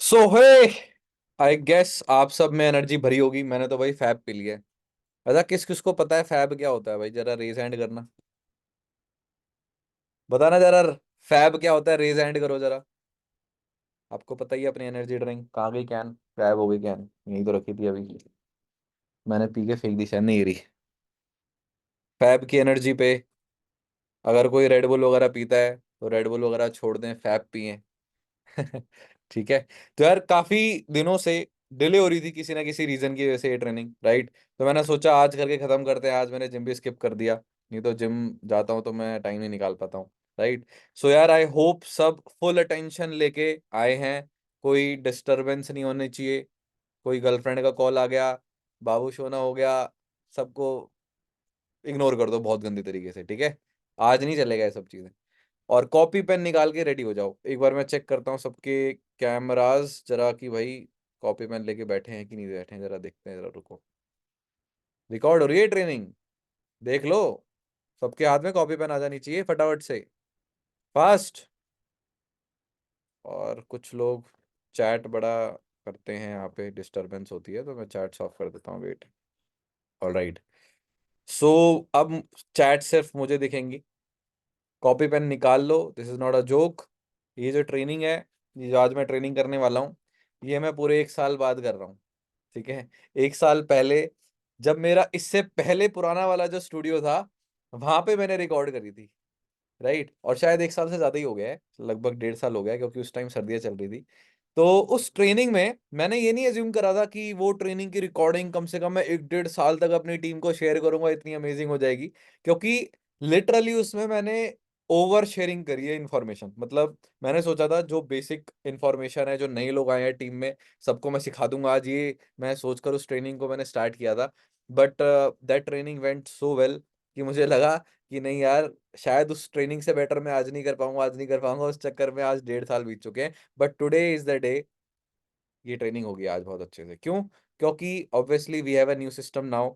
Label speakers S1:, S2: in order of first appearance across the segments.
S1: So hey, I guess आप सब में एनर्जी भरी होगी। मैंने तो भाई फैब पी लिया है। अच्छा, किस किस को पता है फैब क्या होता है? भाई जरा रेज हैंड करना, बताना जरा। फैब क्या होता है? रेज हैंड करो जरा। आपको पता ही है अपनी एनर्जी ड्रिंक कहाँ गई? कैन फैब हो गई। कैन यहीं तो रखी थी अभी, मैंने पी के फेंक दी, शायद नहीं रही। फैब की एनर्जी पे अगर कोई रेड बुल वगैरह पीता है तो रेड बुल वगैरह छोड़ दें, फैब पिए। ठीक है। तो यार काफी दिनों से डिले हो रही थी किसी ना किसी रीजन की वजह से ये ट्रेनिंग, राइट? तो मैंने सोचा आज करके खत्म करते हैं। आज मैंने जिम भी स्किप कर दिया, नहीं तो जिम जाता हूँ तो मैं टाइम नहीं निकाल पाता हूँ, राइट? सो यार आई होप सब फुल अटेंशन लेके आए हैं। कोई डिस्टरबेंस नहीं होनी चाहिए। कोई गर्लफ्रेंड का कॉल आ गया, बाबू सोना हो गया, सबको इग्नोर कर दो बहुत गंदी तरीके से, ठीक है? आज नहीं चलेगा ये सब चीजें। और कॉपी पेन निकाल के रेडी हो जाओ। एक बार मैं चेक करता हूँ सबके कैमरास जरा कि भाई कॉपी पेन लेके बैठे हैं कि नहीं बैठे हैं, जरा देखते हैं। जरा रुको, रिकॉर्ड हो रही है ट्रेनिंग, देख लो। सबके हाथ में कॉपी पेन आ जानी चाहिए फटाफट से, फास्ट। और कुछ लोग चैट बड़ा करते हैं, यहाँ पे डिस्टरबेंस होती है तो मैं चैट ऑफ कर देता हूँ, वेट। ऑलराइट। सो अब चैट सिर्फ मुझे दिखेंगी। कॉपी पेन निकाल लो, this is not a joke. ये जो ट्रेनिंग है, ये जो आज मैं ट्रेनिंग करने वाला हूँ, ये मैं पूरे 1 साल बाद कर रहा हूँ, ठीक है? 1 साल पहले, जब मेरा इससे पहले पुराना वाला जो स्टूडियो था, वहां पे मैंने रिकॉर्ड करी थी, राइट? और शायद 1 साल से ज्यादा ही हो गया है, लगभग 1.5 साल हो गया है, क्योंकि उस टाइम सर्दियां चल रही थी। तो उस ट्रेनिंग में मैंने ये नहीं एज्यूम करा था कि वो ट्रेनिंग की रिकॉर्डिंग कम से कम मैं 1-1.5 साल तक अपनी टीम को शेयर करूंगा, इतनी अमेजिंग हो जाएगी। क्योंकि लिटरली उसमें मैंने ओवर शेयरिंग करी है इन्फॉर्मेशन। मतलब मैंने सोचा था जो बेसिक इन्फॉर्मेशन है, जो नए लोग आए हैं टीम में, सबको मैं सिखा दूंगा आज। ये मैं सोचकर उस ट्रेनिंग को मैंने स्टार्ट किया था। But that training went so well कि मुझे लगा कि नहीं यार, शायद उस ट्रेनिंग से बेटर मैं आज नहीं कर पाऊंगा, आज नहीं कर पाऊंगा। उस चक्कर में आज 1.5 साल बीत चुके हैं। But today is the day. ये ट्रेनिंग होगी आज बहुत अच्छे से। क्यों? क्योंकि obviously we have a new system now.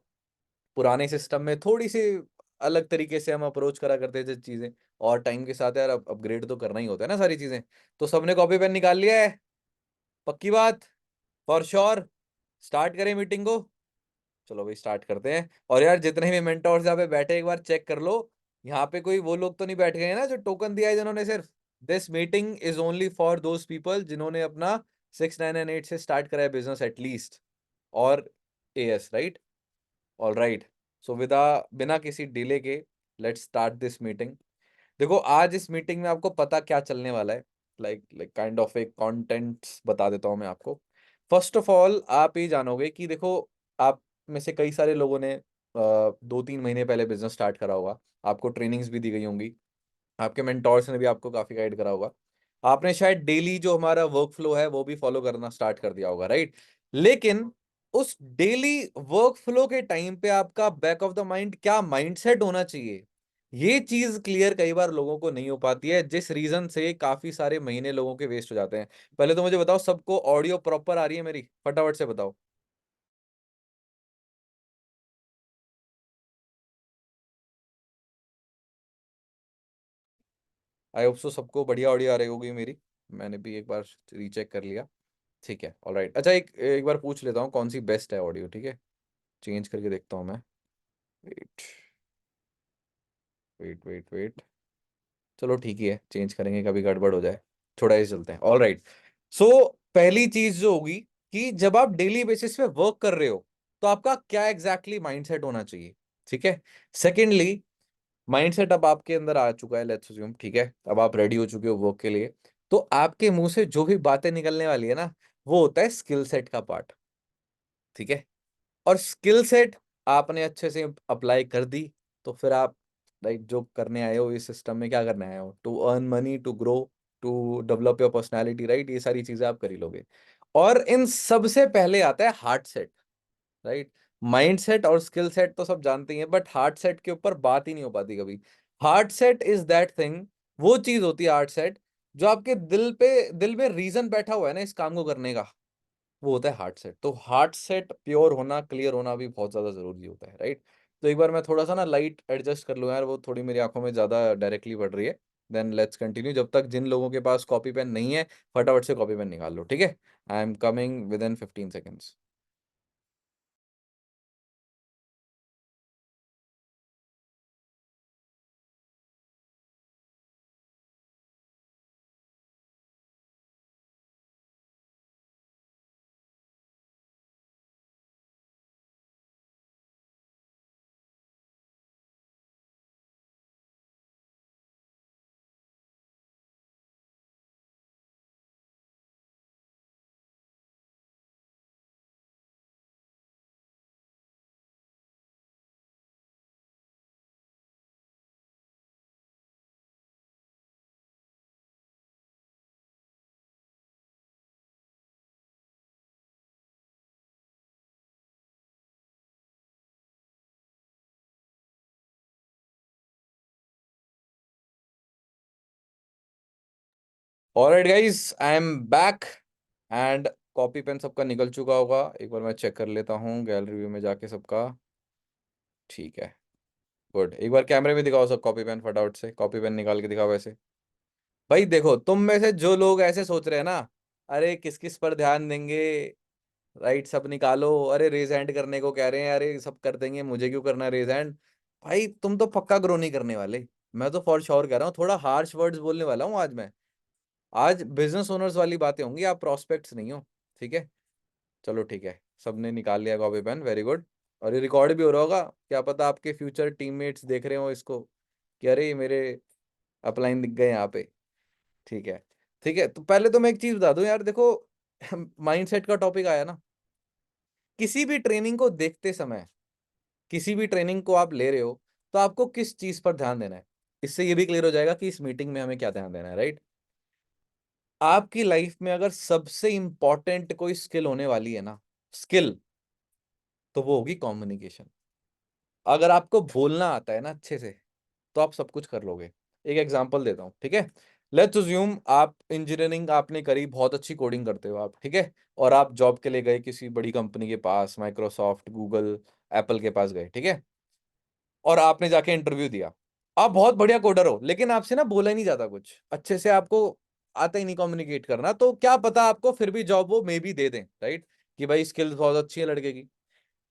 S1: पुराने सिस्टम में थोड़ी सी अलग तरीके से हम अप्रोच करा करते थे चीजें, और टाइम के साथ यार अपग्रेड तो करना ही होता है ना सारी चीजें। तो सबने कॉपी पेन निकाल लिया है? पक्की बात? For sure? स्टार्ट करें मीटिंग को? चलो भाई स्टार्ट करते हैं। और यार जितने भी मेंटोर्स यहाँ पे बैठे, एक बार चेक कर लो, यहाँ पे कोई वो लोग तो नहीं बैठ गए हैं ना जो टोकन दिया है जिन्होंने सिर्फ। This meeting is only for those people जिन्होंने अपना 6, 9 एंड 8 से स्टार्ट करा है बिजनेस एटलीस्ट, और AS, right? All right. So बिना किसी डिले के लेट्स स्टार्ट दिस मीटिंग। देखो आज इस मीटिंग में आपको पता क्या चलने वाला है, लाइक लाइक काइंड ऑफ एक कंटेंट बता देता हूं मैं आपको। फर्स्ट ऑफ ऑल आप ये जानोगे कि देखो, आप में से कई सारे लोगों ने 2-3 महीने पहले बिजनेस स्टार्ट करा होगा। आपको ट्रेनिंग्स भी दी गई होंगी, आपके मेंटोर्स ने भी आपको काफी गाइड करा होगा। आपने शायद डेली जो हमारा वर्क फ्लो है वो भी फॉलो करना स्टार्ट कर दिया होगा, राइट? लेकिन उस डेली वर्क फ्लो के टाइम पे आपका बैक ऑफ द माइंड क्या माइंडसेट होना चाहिए, ये चीज क्लियर कई बार लोगों को नहीं हो पाती है, जिस रीजन से काफी सारे महीने लोगों के वेस्ट हो जाते हैं। पहले तो मुझे बताओ, सबको ऑडियो प्रॉपर आ रही है मेरी? फटाफट से बताओ। आई होप सो सबको बढ़िया ऑडियो आ रही होगी मेरी। मैंने भी एक बार रीचेक कर लिया, ठीक है। ऑलराइट। अच्छा, एक एक बार पूछ लेता हूँ कौन सी बेस्ट है ऑडियो, ठीक है? चेंज करके देखता हूँ मैं। Wait wait wait wait. चलो ठीक ही है, चेंज करेंगे, कभी गड़बड़ हो जाए। थोड़ा ही चलते हैं। All right. सो पहली चीज जो होगी कि जब आप डेली बेसिस पे वर्क कर रहे हो तो आपका क्या एग्जैक्टली माइंडसेट होना चाहिए, ठीक है? सेकेंडली, माइंडसेट अब आपके अंदर आ चुका है, लेट्स अज्यूम, ठीक है? अब आप रेडी हो चुके हो वर्क के लिए। तो आपके मुंह से जो भी बातें निकलने वाली है ना, वो होता है स्किल सेट का पार्ट, ठीक है? और स्किल सेट आपने अच्छे से अप्लाई कर दी, तो फिर आप लाइक जो करने आए हो इस सिस्टम में, क्या करने आए हो? To earn money, to grow, to develop your personality, right? ये सारी चीजें आप कर ही लोगे। और इन सबसे पहले आता है heart set, right? Mind set और स्किल सेट तो सब जानते ही हैं, बट हार्ट सेट के ऊपर बात ही नहीं हो पाती कभी। Heart set is that thing, वो चीज होती है हार्ट सेट, जो आपके दिल में रीजन बैठा हुआ है ना इस काम को करने का, वो होता है हार्ट सेट। तो हार्ट सेट प्योर होना, क्लियर होना भी बहुत ज्यादा जरूरी होता है, राइट? तो एक बार मैं थोड़ा सा ना लाइट एडजस्ट कर लूँ यार, वो थोड़ी मेरी आंखों में ज्यादा डायरेक्टली पड़ रही है। Then let's continue. जब तक जिन लोगों के पास कॉपी पेन नहीं है, फटाफट से कॉपी पेन निकाल लो, ठीक है। I am coming within 15 seconds। Alright guys, I am back and copy pen सबका निकल चुका होगा। एक बार मैं चेक कर लेता हूँ गैलरी व्यू में जाके सबका। ठीक है, गुड। एक बार कैमरे में दिखाओ सब कॉपी पेन, फटाफट से कॉपी पेन निकाल के दिखाओ ऐसे। भाई देखो, तुम में से जो लोग ऐसे सोच रहे हैं ना, अरे किस किस पर ध्यान देंगे, राइट, सब निकालो, अरे रेज हैंड करने को कह रहे हैं, अरे सब कर देंगे, मुझे क्यों करना है रेज हैंड। भाई तुम तो पक्का ग्रो नहीं करने वाले। मैं तो फॉर श्योर कह रहा हूँ, थोड़ा हार्श वर्ड्स बोलने वाला हूँ आज मैं। आज बिजनेस ओनर्स वाली बातें होंगी, आप प्रोस्पेक्ट्स नहीं हो, ठीक है। चलो ठीक है, सबने निकाल लिया कॉपी पेन, वेरी गुड। और ये रिकॉर्ड भी हो रहा होगा, क्या पता आपके फ्यूचर टीममेट्स देख रहे हो इसको कि अरे ये मेरे अपलाइन दिख गए यहाँ पे। ठीक है, ठीक है। तो पहले तो मैं एक चीज बता दूं यार, देखो माइंडसेट का टॉपिक आया ना, किसी भी ट्रेनिंग को देखते समय, किसी भी ट्रेनिंग को आप ले रहे हो, तो आपको किस चीज पर ध्यान देना है, इससे ये भी क्लियर हो जाएगा कि इस मीटिंग में हमें क्या ध्यान देना है, राइट। आपकी लाइफ में अगर सबसे इंपॉर्टेंट कोई स्किल होने वाली है ना, स्किल, तो वो होगी कम्युनिकेशन। अगर आपको बोलना आता है ना अच्छे से, तो आप सब कुछ कर लोगे। एक एग्जांपल देता हूँ, ठीक है। लेट्स अज्यूम आप इंजीनियरिंग आपने करी, बहुत अच्छी कोडिंग करते हो आप, ठीक है। और आप जॉब के लिए गए किसी बड़ी कंपनी के पास, माइक्रोसॉफ्ट, गूगल, एप्पल के पास गए, ठीक है। और आपने जाके इंटरव्यू दिया। आप बहुत बढ़िया कोडर हो, लेकिन आपसे ना बोला ही नहीं जाता कुछ अच्छे से, आपको आता ही नहीं कम्युनिकेट करना, तो क्या पता आपको फिर भी जॉब वो मे भी दे दें, राइट, कि भाई स्किल्स बहुत अच्छी है लड़के की।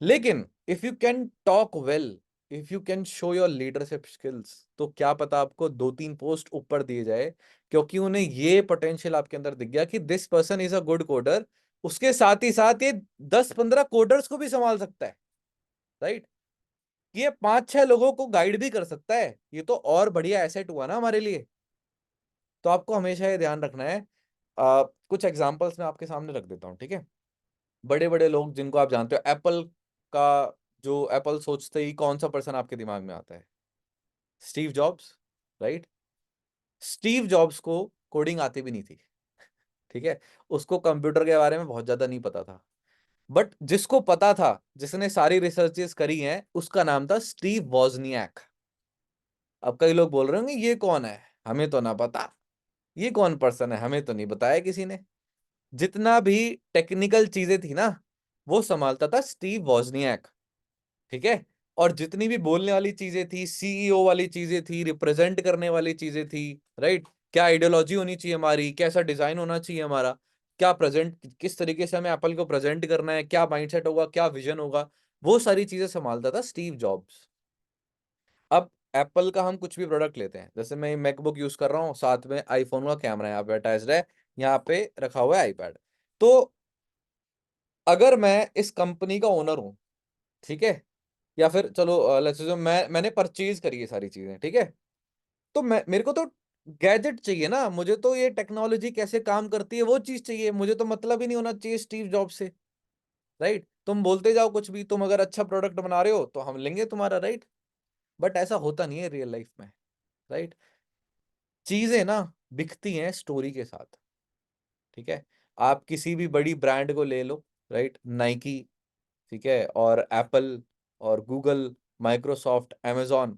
S1: लेकिन if you can talk well, if you can show your leadership skills, तो क्या पता आपको 2-3 पोस्ट ऊपर दिए जाए, क्योंकि उन्हें ये पोटेंशियल आपके अंदर दिख गया कि this person is a good coder. उसके साथ ही साथ ये 10-15 कोडर्स को भी संभाल सकता है, राइट। ये 5-6 लोगों को गाइड भी कर सकता है, ये तो और बढ़िया एसेट हुआ ना हमारे लिए। तो आपको हमेशा ये ध्यान रखना है। कुछ एग्जांपल्स मैं आपके सामने रख देता हूँ, ठीक है। बड़े बड़े लोग जिनको आप जानते हो, एप्पल का, जो एप्पल सोचते ही कौन सा पर्सन आपके दिमाग में आता है? Steve jobs, right. Steve jobs को कोडिंग आती भी नहीं थी, ठीक है। उसको कंप्यूटर के बारे में बहुत ज्यादा नहीं पता था। बट जिसको पता था, जिसने सारी रिसर्चेस करी हैं, उसका नाम था स्टीव वॉजनियाक। अब कई लोग बोल रहे होंगे ये कौन है, हमें तो ना पता, ये कौन पर्सन है, हमें तो नहीं बताया किसी ने। जितना भी टेक्निकल चीजें थी ना, वो संभालता था स्टीव वॉजनियाक, ठीक है। और जितनी भी बोलने वाली चीजें थी, सीईओ वाली चीजें थी, रिप्रेजेंट करने वाली चीजें थी, राइट, क्या आइडियोलॉजी होनी चाहिए हमारी, कैसा डिजाइन होना चाहिए हमारा, क्या प्रेजेंट, किस तरीके से हमें एप्पल को प्रेजेंट करना है, क्या माइंडसेट होगा, क्या विजन होगा, वो सारी चीजें संभालता था स्टीव जॉब्स। अब एप्पल का हम कुछ भी प्रोडक्ट लेते हैं, जैसे मैं मैकबुक यूज कर रहा हूँ, साथ में आईफोन का कैमरा यहाँ पे अटैच्ड है, यहाँ पे रखा हुआ है आईपैड। तो अगर मैं इस कंपनी का ओनर हूँ, ठीक है, या फिर चलो लेट्स से मैंने परचेज करी है सारी चीजें, ठीक है। तो मैं, मेरे को तो गैजेट चाहिए ना, मुझे तो ये टेक्नोलॉजी कैसे काम करती है वो चीज चाहिए, मुझे तो मतलब ही नहीं होना चाहिए स्टीव जॉब से, राइट। तुम बोलते जाओ कुछ भी, तुम अगर अच्छा प्रोडक्ट बना रहे हो तो हम लेंगे तुम्हारा, राइट। बट ऐसा होता नहीं है रियल लाइफ में, राइट। चीजें ना बिकती हैं स्टोरी के साथ, ठीक है। आप किसी भी बड़ी ब्रांड को ले लो, राइट, नाइकी, ठीक है, और एप्पल, और गूगल, माइक्रोसॉफ्ट, amazon,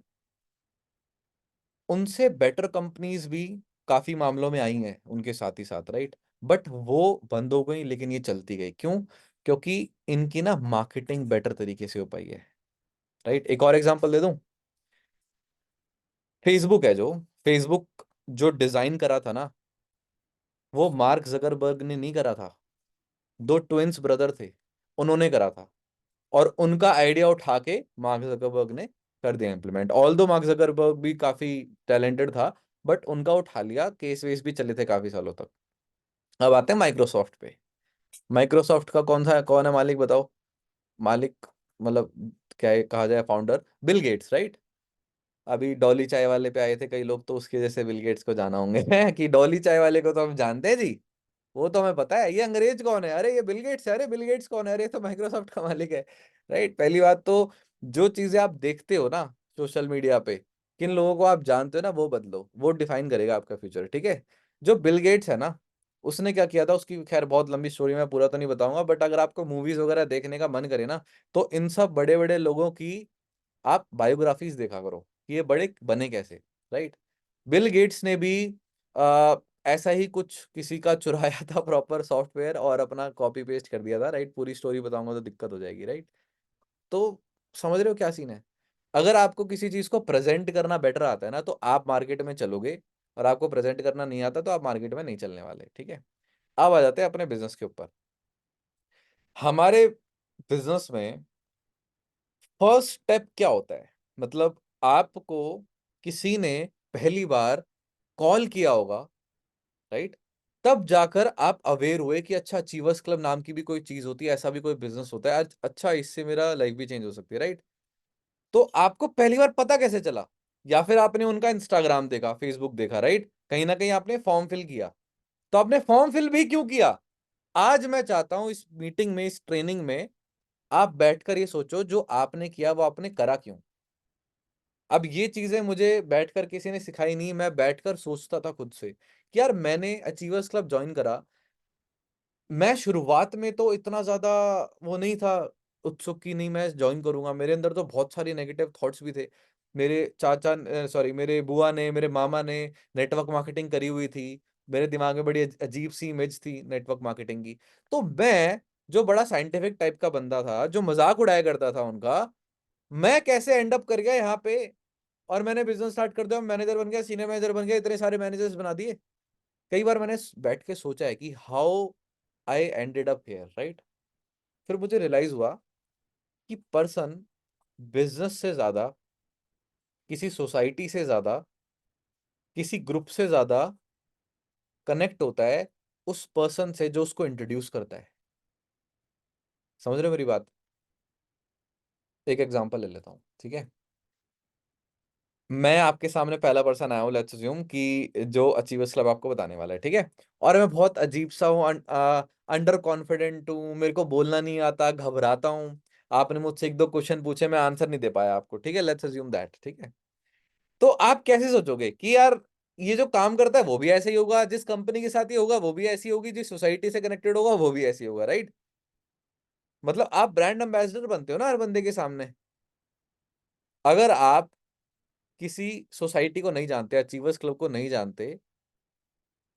S1: उनसे बेटर कंपनीज भी काफी मामलों में आई हैं उनके साथ ही साथ, राइट। बट वो बंद हो गई, लेकिन ये चलती गई, क्यों? क्योंकि इनकी ना मार्केटिंग बेटर तरीके से हो पाई है, राइट। एक और एग्जांपल दे दूं, फेसबुक है जो, फेसबुक जो डिजाइन करा था ना, वो मार्क जकरबर्ग ने नहीं करा था, दो ट्विंस ब्रदर थे, उन्होंने करा था। और उनका आइडिया उठा के मार्क जकरबर्ग ने कर दिया इम्प्लीमेंट। ऑल दो मार्क जकरबर्ग भी काफी टैलेंटेड था, बट उनका उठा लिया, केस वेस भी चले थे काफी सालों तक। अब आते हैं माइक्रोसॉफ्ट पे। माइक्रोसॉफ्ट का कौन है मालिक बताओ? मालिक मतलब क्या कहा जाए, फाउंडर बिल गेट्स, राइट? अभी डॉली चाय वाले पे आए थे कई लोग, तो उसके जैसे बिल गेट्स को जाना होंगे कि डॉली चाय वाले को तो हम जानते हैं जी, वो तो हमें पता है। ये अंग्रेज कौन है? अरे ये बिल गेट्स है। अरे बिल गेट्स कौन है? अरे ये तो माइक्रोसॉफ्ट का मालिक है, राइट? पहली बात तो, जो चीजें आप देखते हो ना सोशल मीडिया पे, किन लोगों को आप जानते हो ना, वो बदलो, वो डिफाइन करेगा आपका फ्यूचर, ठीक है? जो बिल गेट्स है ना, उसने क्या किया था, उसकी खैर बहुत लंबी स्टोरी, मैं पूरा तो नहीं बताऊंगा, बट अगर आपको मूवीज वगैरह देखने का मन करे ना, तो इन सब बड़े बड़े लोगों की आप बायोग्राफीज देखा करो कि ये बड़े बने कैसे, राइट? बिल गेट्स ने भी आ, ऐसा ही कुछ किसी का चुराया था प्रॉपर सॉफ्टवेयर और अपना कॉपी पेस्ट कर दिया था, राइट? पूरी स्टोरी बताऊंगा तो दिक्कत हो जाएगी, राइट? तो समझ रहे हो क्या सीन है? अगर आपको किसी चीज को प्रेजेंट करना बेटर आता है ना, तो आप मार्केट में चलोगे, और आपको प्रेजेंट करना नहीं आता तो आप मार्केट में नहीं चलने वाले, ठीक है? अब आ जाते हैं अपने बिजनेस के ऊपर। हमारे बिजनेस में फर्स्ट स्टेप क्या होता है? मतलब आपको किसी ने पहली बार कॉल किया होगा, राइट? तब जाकर आप अवेयर हुए कि अच्छा, अचीवर्स क्लब नाम की भी कोई चीज होती है, ऐसा भी कोई बिजनेस होता है आज, अच्छा इससे मेरा लाइफ भी चेंज हो सकती है, राइट? तो आपको पहली बार पता कैसे चला? या फिर आपने उनका इंस्टाग्राम देखा, फेसबुक देखा, राइट? कहीं ना कहीं आपने फॉर्म फिल किया। तो आपने फॉर्म फिल भी क्यों किया? आज मैं चाहता हूं इस मीटिंग में, इस ट्रेनिंग में, आप बैठकर ये सोचो, जो आपने किया वो आपने करा क्यों? अब ये चीजें मुझे बैठकर किसी ने सिखाई नहीं, मैं बैठकर सोचता था खुद से कि यार मैंने अचीवर्स क्लब ज्वाइन करा। मैं शुरुआत में तो इतना ज्यादा वो नहीं था उत्सुक कि नहीं मैं ज्वाइन करूंगा। मेरे अंदर तो बहुत सारी नेगेटिव थॉट्स भी थे। मेरे चाचा, सॉरी, मेरे बुआ ने, मेरे मामा ने नेटवर्क मार्केटिंग करी हुई थी। मेरे दिमाग में बड़ी अजीब सी इमेज थी नेटवर्क मार्केटिंग की। तो मैं, जो बड़ा साइंटिफिक टाइप का बंदा था, जो मजाक उड़ाया करता था उनका, मैं कैसे एंड अप कर गया यहाँ पे? और मैंने बिजनेस स्टार्ट कर दिया, मैनेजर बन गया, सीनियर मैनेजर बन गया, इतने सारे मैनेजर्स बना दिए। कई बार मैंने बैठ के सोचा है कि how I ended up here, right? फिर मुझे रियलाइज हुआ कि पर्सन बिजनेस से ज्यादा, किसी सोसाइटी से ज्यादा, किसी ग्रुप से ज्यादा कनेक्ट होता है उस पर्सन से जो उसको इंट्रोड्यूस करता है। समझ रहे हो मेरी बात? एक एग्जांपल ले लेता हूँ, ठीक है? मैं आपके सामने पहला पर्सन आया हूँ, लेट्स अज्यूम, कि जो अचीवर्स क्लब आपको बताने वाला है, ठीक है? और मैं बहुत अजीब सा हूँ, अंडर कॉन्फिडेंट हूँ, मेरे को बोलना नहीं आता, घबराता हूँ। आपने मुझसे एक दो क्वेश्चन पूछे, मैं आंसर नहीं दे पाया आपको, ठीक है? लेट्स अज्यूम दैट, ठीक है? तो आप कैसे सोचोगे कि यार ये जो काम करता है वो भी ऐसे ही होगा, जिस कंपनी के साथ ही होगा वो भी ऐसी होगी, जिस सोसाइटी से कनेक्टेड होगा वो भी ऐसी होगा, राइट? मतलब आप ब्रांड एम्बेसडर बनते हो ना हर बंदे के सामने। अगर आप किसी सोसाइटी को नहीं जानते, अचीवर्स क्लब को नहीं जानते,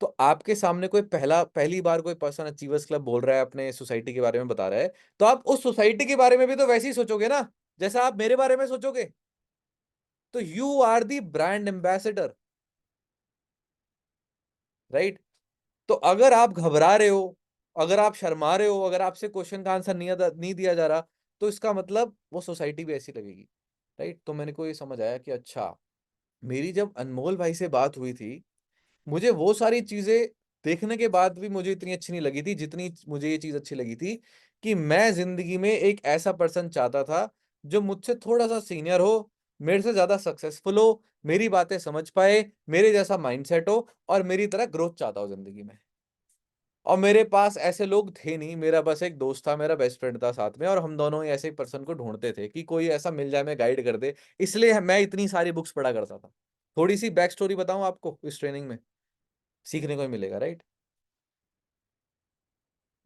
S1: तो आपके सामने कोई पहली बार कोई पर्सन अचीवर्स क्लब बोल रहा है, अपने सोसाइटी के बारे में बता रहा है, तो आप उस सोसाइटी के बारे में भी तो वैसे ही सोचोगे ना, जैसा आप मेरे बारे में सोचोगे। तो you are the brand ambassador, right? तो अगर आप घबरा रहे हो, अगर आप शर्मा रहे हो, अगर आपसे क्वेश्चन का आंसर नहीं दिया जा रहा, तो इसका मतलब वो सोसाइटी भी ऐसी लगेगी, राइट? तो मैंने को ये समझ आया कि अच्छा, मेरी जब अनमोल भाई से बात हुई थी, मुझे वो सारी चीजें देखने के बाद भी मुझे इतनी अच्छी नहीं लगी थी जितनी मुझे ये चीज अच्छी लगी थी, कि मैं जिंदगी में एक ऐसा पर्सन चाहता था जो मुझसे थोड़ा सा सीनियर हो, मेरे से ज्यादा सक्सेसफुल हो, मेरी बातें समझ पाए, मेरे जैसा माइंडसेट हो, और मेरी तरह ग्रोथ चाहता हो जिंदगी में। और मेरे पास ऐसे लोग थे नहीं, मेरा बस एक दोस्त था, मेरा बेस्ट फ्रेंड था साथ में, और हम दोनों ही ऐसे पर्सन को ढूंढते थे कि कोई ऐसा मिल जाए, मैं गाइड कर दे। इसलिए मैं इतनी सारी बुक्स पढ़ा करता था। थोड़ी सी बैक स्टोरी बताऊं आपको इस ट्रेनिंग में, सीखने को ही मिलेगा, राइट?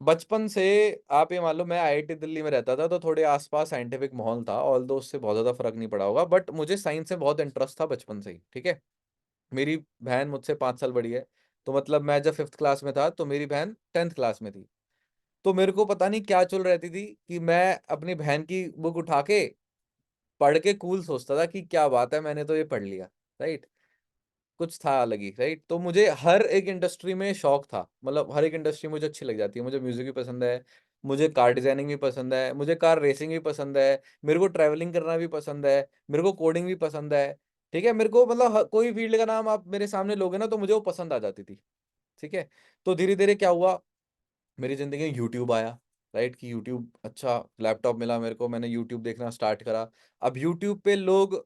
S1: बचपन से, आप ये मान लो, मैं आईआईटी दिल्ली में रहता था, तो थोड़े आसपास साइंटिफिक माहौल था, ऑल दो उससे बहुत ज्यादा फर्क नहीं पड़ा होगा, बट मुझे साइंस से बहुत इंटरेस्ट था बचपन से ही, ठीक है? मेरी बहन मुझसे 5 साल बड़ी है, तो मतलब मैं जब 5th क्लास में था तो मेरी बहन 10th क्लास में थी। तो मेरे को पता नहीं क्या चल रहती थी कि मैं अपनी बहन की बुक उठा के पढ़ के कूल सोचता था कि क्या बात है, मैंने तो ये पढ़ लिया, राइट? कुछ था अलग ही, राइट। तो मुझे हर एक इंडस्ट्री में शौक था, मतलब हर एक इंडस्ट्री मुझे अच्छी लग जाती है। मुझे म्यूजिक भी पसंद है, मुझे कार डिजाइनिंग भी पसंद है, मुझे कार रेसिंग भी पसंद है, मेरे को ट्रैवलिंग करना भी पसंद है, मेरे को कोडिंग भी पसंद है। ठीक है, मेरे को मतलब कोई फील्ड का नाम आप मेरे सामने लोगे ना तो मुझे वो पसंद आ जाती थी। ठीक है। तो धीरे धीरे क्या हुआ, मेरी ज़िंदगी में यूट्यूब आया, राइट। कि यूट्यूब, अच्छा लैपटॉप मिला मेरे को, मैंने यूट्यूब देखना स्टार्ट करा। अब यूट्यूब पे लोग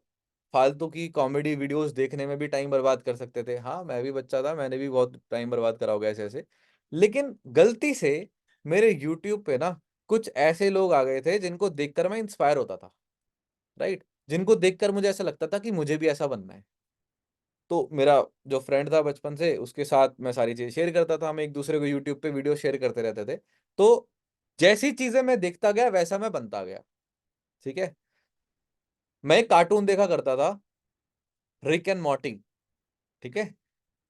S1: फालतू की कॉमेडी वीडियोस देखने में भी टाइम बर्बाद कर सकते थे। हाँ, मैं भी बच्चा था, मैंने भी बहुत टाइम बर्बाद करा होगा ऐसे ऐसे। लेकिन गलती से मेरे यूट्यूब पे ना कुछ ऐसे लोग आ गए थे जिनको देखकर मैं इंस्पायर होता था, राइट। जिनको देखकर मुझे ऐसा लगता था कि मुझे भी ऐसा बनना है। तो मेरा जो फ्रेंड था बचपन से, उसके साथ मैं सारी चीज़ें शेयर करता था, हम एक-दूसरे को यूट्यूब पे वीडियो शेयर करते रहते थे। तो जैसी चीज़ें मैं देखता गया, वैसा मैं बनता गया, ठीक है? मैं एक कार्टून देखा करता था, रिक एंड मॉर्टी, ठीक है?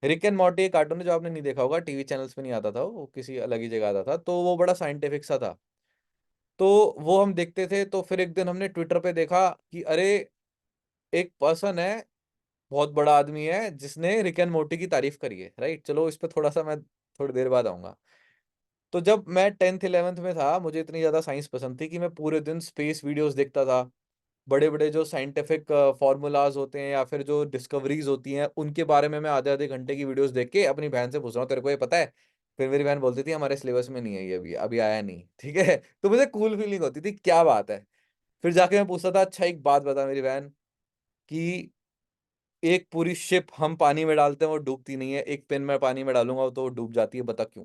S1: रिक एंड मॉर्टी एक कार्टून है जो आपने नहीं देखा होगा, टीवी चैनल्स पे नहीं आता था, वो किसी अलग ही जगह आता था, तो वो बड़ा साइंटिफिक सा था। तो वो हम देखते थे, तो फिर एक दिन हमने ट्विटर पे देखा कि अरे! एक पर्सन है, बहुत बड़ा आदमी है, जिसने रिक एंड मोर्टी की तारीफ़ करी है, राइट? चलो इस पे थोड़ा-सा मैं थोड़ी देर बाद आऊँगा। तो जब मैं 10th 11th में था, मुझे इतनी ज़्यादा साइंस पसंद थी कि मैं पूरे दिन स्पेस वीडियोज़ देखता था। बड़े-बड़े जो साइंटिफिक फ़ॉर्मूलाज़ होते हैं या फिर जो डिस्कवरीज़ होती हैं, उनके बारे में मैं आधे-आधे घंटे की वीडियोज़ देख के अपनी बहन से पूछ रहा हूँ, "तेरे को ये पता है?" फिर मेरी बहन बोलती थी, "हमारे सिलेबस में नहीं है ये अभी, अभी आया नहीं।" ठीक है? तो मुझे कूल फीलिंग होती थी, क्या बात है! फिर जाके मैं पूछता था, "अच्छा एक बात बता मेरी बहन कि एक पूरी शिप हम पानी में डालते हैं, वो डूबती नहीं है, एक पेन मैं पानी में डालूँगा तो वो डूब जाती है, बता क्यों?"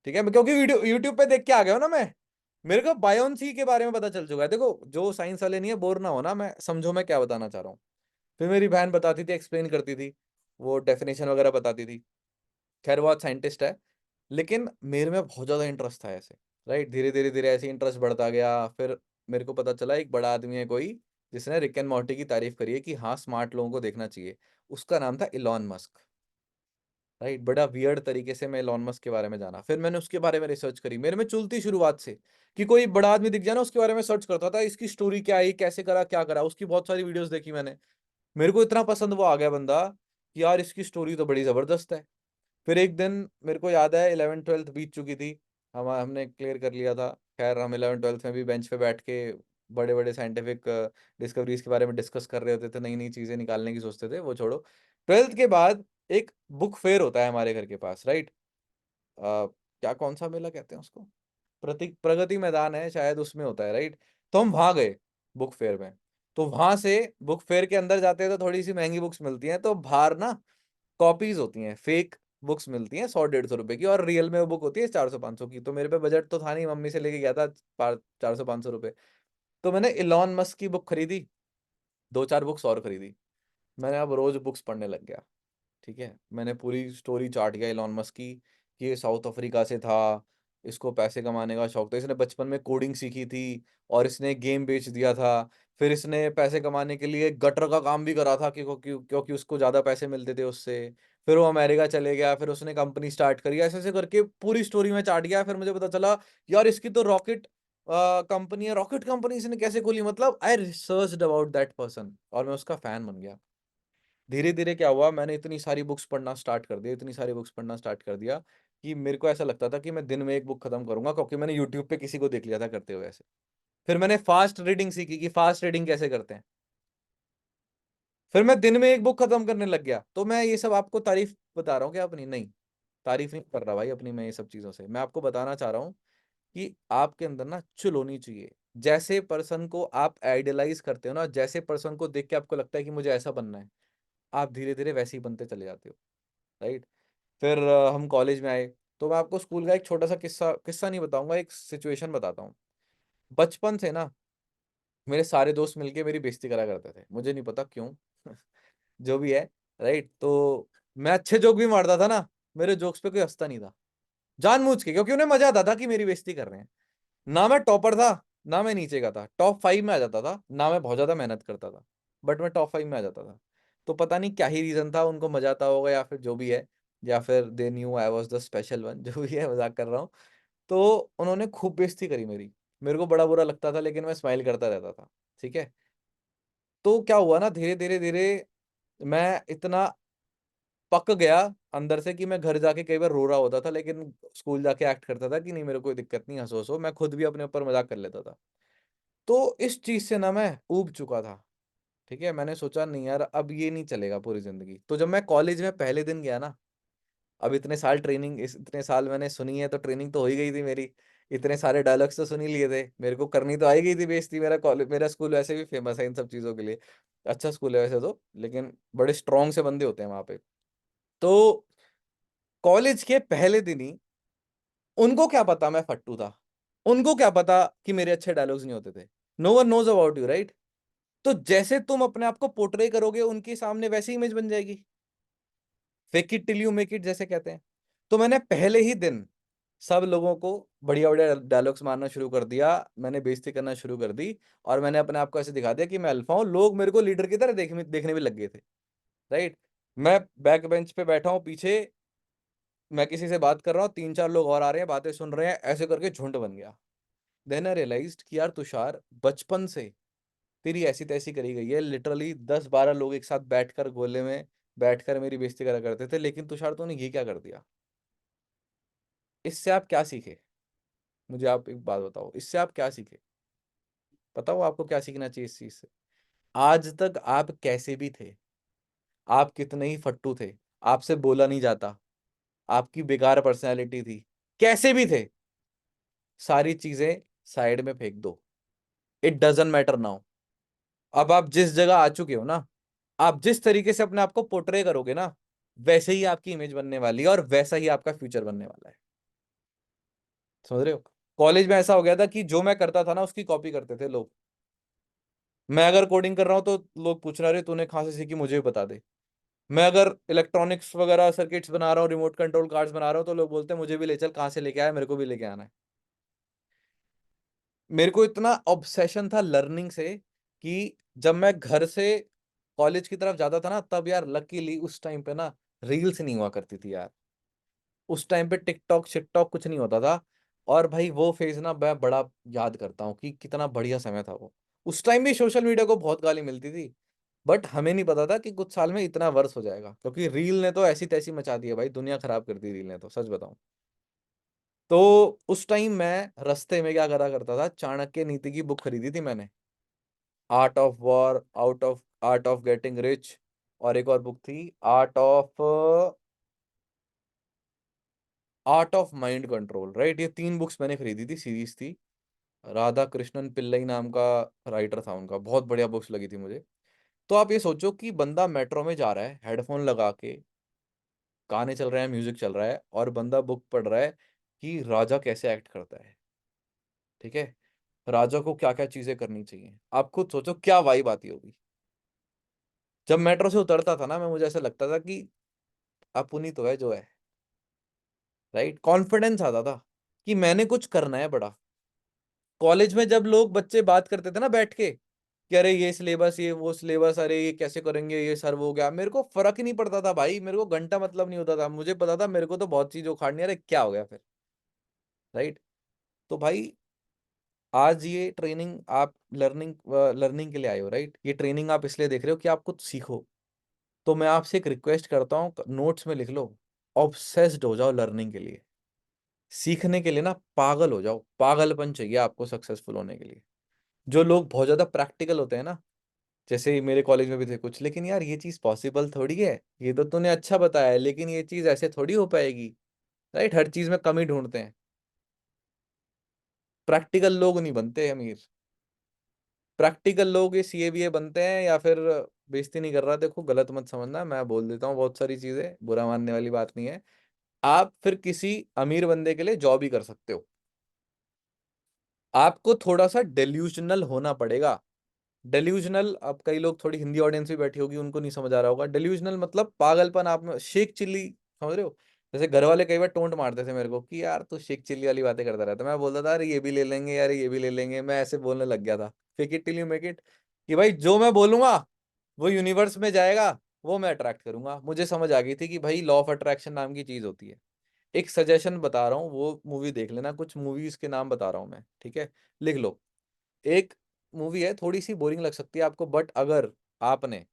S1: ठीक है? मैं क्योंकि वीडियो यूट्यूब पे देख के आ गया हूँ ना मैं। मेरे को बायोन्सी के बारे में पता चल चुका है। देखो, जो साइंस वाले नहीं है, बोर ना होना, मैं समझो मैं क्या बताना चाह रहा हूँ। फिर मेरी बहन बताती थी, एक्सप्लेन करती थी, वो डेफिनिशन वगैरह बताती थी। खैर वो आज साइंटिस्ट है, लेकिन मेरे में बहुत ज़्यादा इंटरेस्ट था ऐसे, राइट? धीरे-धीरे, धीरे ऐसे इंटरेस्ट बढ़ता गया। फिर मेरे को पता चला एक बड़ा आदमी है कोई, जिसने रिक एंड मॉर्टी की तारीफ़ करी है कि हाँ, स्मार्ट लोगों को देखना चाहिए। उसका नाम था इलॉन मस्क। राइट, बड़ा वियर्ड तरीके से मैं इलॉन मस्क के बारे में जाना। फिर मैंने उसके बारे में रिसर्च करी। मेरे में चुल थी शुरुआत से कि कोई बड़ा आदमी दिख जाए ना, उसके बारे में सर्च करता था, इसकी स्टोरी क्या है, ये कैसे करा, क्या करा? उसकी बहुत सारी वीडियोज़ देखी मैंने। मेरे को इतना पसंद वो आ गया बंदा कि यार इसकी स्टोरी तो बड़ी ज़बरदस्त है। फिर एक दिन मेरे को याद है 11th-12th बीत चुकी थी। हमने क्लियर कर लिया था। खैर हम 11th-12th में भी बेंच पे बैठ के बड़े-बड़े साइंटिफिक डिस्कवरीज़ के बारे में डिस्कस कर रहे होते थे, नई-नई चीज़ें निकालने की सोचते थे, वो छोड़ो। 12th के बाद एक बुक फेयर होता है हमारे घर के पास, राइट? क्या कौन-सा मेला कहते हैं उसको? प्रगति मैदान है शायद, उसमें होता है, राइट? तो हम वहाँ गए बुक फेयर में। तो वहाँ से बुक फेयर के अंदर जाते हैं तो थोड़ी-सी महँगी बुक्स मिलती हैं, तो बाहर ना कॉपीज़ होती हैं, फेक बुक्स मिलती हैं 100 डेढ़ ₹150 की, और रियल में वो बुक होती है 400-500 की। तो मेरे पे बजट तो था नहीं, मम्मी से लेके गया था पा 400-500 तो मैंने इलॉन मस्क की बुक खरीदी, 2-4 बुक्स और खरीदी। मैंने अब रोज़ बुक्स पढ़ने लग गया। ठीक है? मैंने पूरी स्टोरी चाट गया इलॉन मस्क की, कि ये साउथ अफ्रीका से था, इसको पैसे कमाने का शौक था, इसने बचपन में कोडिंग सीखी थी और इसने गेम बेच दिया था। फिर इसने पैसे कमाने के लिए गटर का काम भी करा था कि क्योंकि उसको ज़्यादा पैसे मिलते थे उससे। फिर वो अमेरिका चले गया, फिर उसने कंपनी स्टार्ट करी, ऐसे-ऐसे करके पूरी स्टोरी में चाट गया। फिर मुझे पता चला, यार इसकी तो रॉकेट कंपनी है, रॉकेट कंपनी इसने कैसे खोली? मतलब आई रिसर्च्ड अबाउट दैट पर्सन और मैं उसका फैन बन गया। धीरे-धीरे क्या हुआ, मैंने इतनी सारी बुक्स पढ़ना स्टार्ट कर दिया, इतनी सारी बुक्स पढ़ना स्टार्ट कर दिया कि मेरे को ऐसा लगता था कि मैं दिन में 1 बुक खत्म करूँगा, क्योंकि मैंने यूट्यूब पे किसी को देख लिया था करते हुए ऐसे। फिर मैंने फास्ट रीडिंग सीखी कि फास्ट रीडिंग कैसे करते हैं। फिर मैं दिन में 1 बुक खत्म करने लग गया। तो मैं ये सब आपको तारीफ़ बता रहा हूँ क्या अपनी? नहीं, तारीफ़ नहीं कर रहा भाई अपनी मैं ये सब चीज़ों से। मैं आपको बताना चाह रहा हूँ कि आपके अंदर ना चुल होनी चाहिए। जैसे पर्सन को आप आइडलाइज़ करते हो ना, जैसे पर्सन को देख के आपको लगता है कि मुझे ऐसा बनना है, आप धीरे-धीरे वैसे ही बनते चले जाते हो, राइट? फिर हम कॉलेज में आए, तो मैं आपको स्कूल का एक छोटा-सा किस्सा किस्सा नहीं बताऊँगा, एक सिचुएशन बताता हूँ। बचपन से ना मेरे सारे दोस्त मिलके मेरी बेइज़्ज़ती करा करते थे, मुझे नहीं पता क्यों? जो भी है, राइट? तो मैं अच्छे जोक भी मारता था ना, मेरे जोक्स पे कोई हँसता नहीं था, जानबूझ के, क्योंकि उन्हें मज़ा आता था कि मेरी बेइज़्ज़ती कर रहे हैं। ना मैं टॉपर था, ना मैं नीचे का था, टॉप 5 में आ जाता था, ना मैं बहुत ज़्यादा मेहनत करता था, बट मैं टॉप 5 में आ जाता था। तो पता नहीं क्या ही रीज़न था, उनको मज़ा आता होगा या फिर जो भी है, या फिर they knew I was the special one जो भी है, मज़ाक कर रहा हूँ। तो उन्होंने खूब बेइज़्ज़ती करी मेरी। मेरे को बड़ा बुरा लगता था, लेकिन मैं स्माइल करता रहता था, ठीक है? तो क्या हुआ ना, धीरे, धीरे, धीरे मैं इतना पक गया अंदर से कि मैं घर जाके कई बार रो रहा होता था, लेकिन स्कूल जाके एक्ट करता था कि नहीं मेरे को कोई दिक्कत नहीं, हंसो हंसो। मैं खुद भी अपने ऊपर मजाक कर लेता था। तो इस चीज से ना मैं ऊब चुका था। ठीक है, मैंने सोचा नहीं यार अब ये नहीं चलेगा पूरी जिंदगी। तो जब मैं कॉलेज में पहले दिन गया ना, अब इतने साल ट्रेनिंग, इस इतने साल मैंने सुनी है, तो ट्रेनिंग तो हो ही गई थी मेरी। इतने सारे डायलॉग्स तो सुन ही लिए थे, मेरे को करनी तो आई गई थी बेइज्जती। मेरा कॉलेज, मेरा स्कूल वैसे भी फेमस है इन सब चीज़ों के लिए। अच्छा स्कूल है वैसे तो, लेकिन बड़े स्ट्रांग से बंदे होते हैं वहाँ पे। तो कॉलेज के पहले दिन ही उनको क्या पता मैं फट्टू था, उनको क्या पता कि मेरे अच्छे डायलॉग्स नहीं होते थे। No one knows about you, right? तो जैसे तुम अपने आप को पोर्ट्रे करोगे उनके सामने, वैसी इमेज बन जाएगी। Fake it till you make it जैसे कहते हैं। तो मैंने पहले ही दिन सब लोगों को बढ़िया बढ़िया डायलॉग्स मारना शुरू कर दिया, मैंने बेइज्जती करना शुरू कर दी। और मैंने अपने आप को ऐसे दिखा दिया कि मैं अल्फा हूं। लोग मेरे को लीडर की तरह देखने भी लग गए थे, राइट? मैं बैक बेंच पे बैठा हूँ पीछे, मैं किसी से बात कर रहा हूँ, 3-4 लोग और आ रहे हैं, बातें सुन रहे हैं, ऐसे करके झुंड बन गया। देन आई रियलाइज्ड कि यार तुषार, बचपन से तेरी ऐसी तैसी करी गई है, लिटरली 10-12 लोग एक साथ बैठकर गोले में बैठकर मेरी बेइज्जती करा करते थे, लेकिन तुषार तूने ये क्या कर दिया। इससे आप क्या सीखे? मुझे आप एक बात बताओ, इससे आप क्या सीखे? बताओ आपको क्या सीखना चाहिए इस चीज से। आज तक आप कैसे भी थे, आप कितने ही फट्टू थे, आपसे बोला नहीं जाता, आपकी बेकार पर्सनैलिटी थी, कैसे भी थे, सारी चीजें साइड में फेंक दो। It doesn't matter now. अब आप जिस जगह आ चुके हो ना, आप जिस तरीके से अपने आप को पोर्ट्रे करोगे ना, वैसे ही आपकी इमेज बनने वाली है और वैसा ही आपका फ्यूचर बनने वाला है। समझ रहे हो? कॉलेज में ऐसा हो गया था कि जो मैं करता था ना उसकी कॉपी करते थे लोग। मैं अगर कोडिंग कर रहा हूँ तो लोग पूछ रहे, अरे तूने कहाँ से सीखी, मुझे भी बता दे। मैं अगर इलेक्ट्रॉनिक्स वगैरह सर्किट्स बना रहा हूँ, रिमोट कंट्रोल कार्ड्स बना रहा हूँ, तो लोग बोलते हैं मुझे भी ले चल, कहाँ से लेके आया, मेरे को भी लेके आना है। मेरे को इतना ऑब्सेशन था लर्निंग से कि जब मैं घर से कॉलेज की तरफ जाता था ना, तब यार लकीली उस टाइम पे ना रील्स नहीं हुआ करती थी यार। उस टाइम पे टिकटॉक शिकटॉक कुछ नहीं होता था। और भाई वो फेज ना मैं बड़ा याद करता हूँ कि कितना बढ़िया समय था वो। उस टाइम भी सोशल मीडिया को बहुत गाली मिलती थी, बट हमें नहीं पता था कि कुछ साल में इतना वर्ष हो जाएगा, क्योंकि रील ने तो ऐसी तैसी मचा दी है भाई, दुनिया खराब कर दी रील ने तो, सच बताऊं। तो उस टाइम मैं रास्ते में क्या करा करता था, चाणक्य नीति की बुक खरीदी थी मैंने, art of war, art of getting rich, और एक और बुक थी, art of mind control, right? ये 3 बुक्स मैंने खरीदी थी, सीरीज थी। राधा कृष्णन पिल्लई नाम का राइटर था उनका, बहुत बढ़िया बुक्स लगी थी मुझे। तो आप ये सोचो कि बंदा मेट्रो में जा रहा है, हेडफोन लगा के, गाने चल रहे हैं, म्यूजिक चल रहा है, और बंदा बुक पढ़ रहा है कि राजा कैसे एक्ट करता है। ठीक है, राजा को क्या क्या चीजें करनी चाहिए, आप खुद सोचो क्या वाइब आती होगी। जब मेट्रो से उतरता था ना मैं, मुझे ऐसा लगता था कि अपुनी तो है जो है, राइट? कॉन्फिडेंस आता था कि मैंने कुछ करना है बड़ा। कॉलेज में जब लोग बच्चे बात करते थे ना बैठ के कि अरे ये सिलेबस, ये वो सिलेबस, अरे ये कैसे करेंगे, ये सर वो गया, मेरे को फर्क ही नहीं पड़ता था भाई, मेरे को घंटा मतलब नहीं होता था, मुझे पता था मेरे को तो बहुत चीज उखाड़नी है, अरे क्या हो गया फिर, राइट? तो भाई आज ये ट्रेनिंग आप लर्निंग लर्निंग के लिए आए हो, राइट? ये ट्रेनिंग आप इसलिए देख रहे हो कि आप कुछ सीखो। तो मैं आपसे एक रिक्वेस्ट करता हूँ, नोट्स में लिख लो, ऑब्सेस्ड हो जाओ लर्निंग के लिए, सीखने के लिए ना पागल हो जाओ, पागलपन चाहिए आपको सक्सेसफुल होने के लिए। जो लोग बहुत ज्यादा प्रैक्टिकल होते हैं ना, जैसे मेरे कॉलेज में भी थे कुछ, लेकिन यार ये चीज पॉसिबल थोड़ी है, ये तो तूने अच्छा बताया है, लेकिन ये चीज ऐसे थोड़ी हो पाएगी, राइट? हर चीज में कमी ढूंढते हैं। प्रैक्टिकल लोग नहीं बनते अमीर। प्रैक्टिकल लोग ये सीए बनते हैं, या फिर, बेइज्जती नहीं कर रहा, देखो गलत मत समझना, मैं बोल देता हूँ बहुत सारी चीजें, बुरा मानने वाली बात नहीं है। आप फिर किसी अमीर बंदे के लिए जॉब ही कर सकते हो। आपको थोड़ा सा डेल्यूजनल होना पड़ेगा। डेल्यूजनल, अब कई लोग, थोड़ी हिंदी ऑडियंस भी बैठी होगी, उनको नहीं समझ आ रहा होगा, डेल्यूजनल मतलब पागलपन आप में, शेख चिल्ली, समझ रहे हो? जैसे घर वाले कई बार टोंट मारते थे मेरे को कि यार तू शेख चिल्ली वाली बातें करता रहता, मैं बोलता था अरे ये भी ले लेंगे यार, ये भी ले लेंगे, मैं ऐसे बोलने लग गया था। Fake it till you make it, कि भाई जो मैं बोलूंगा वो यूनिवर्स में जाएगा, वो मैं अट्रैक्ट करूंगा। मुझे समझ आ गई थी कि भाई लॉ ऑफ अट्रैक्शन नाम की चीज होती है। एक सजेशन बता रहा हूँ, वो मूवी देख लेना, कुछ मूवीज के नाम बता रहा हूँ मैं, ठीक है? लिख लो। एक मूवी है, थोड़ी सी बोरिंग लग सकती है आपको, बट अगर आपने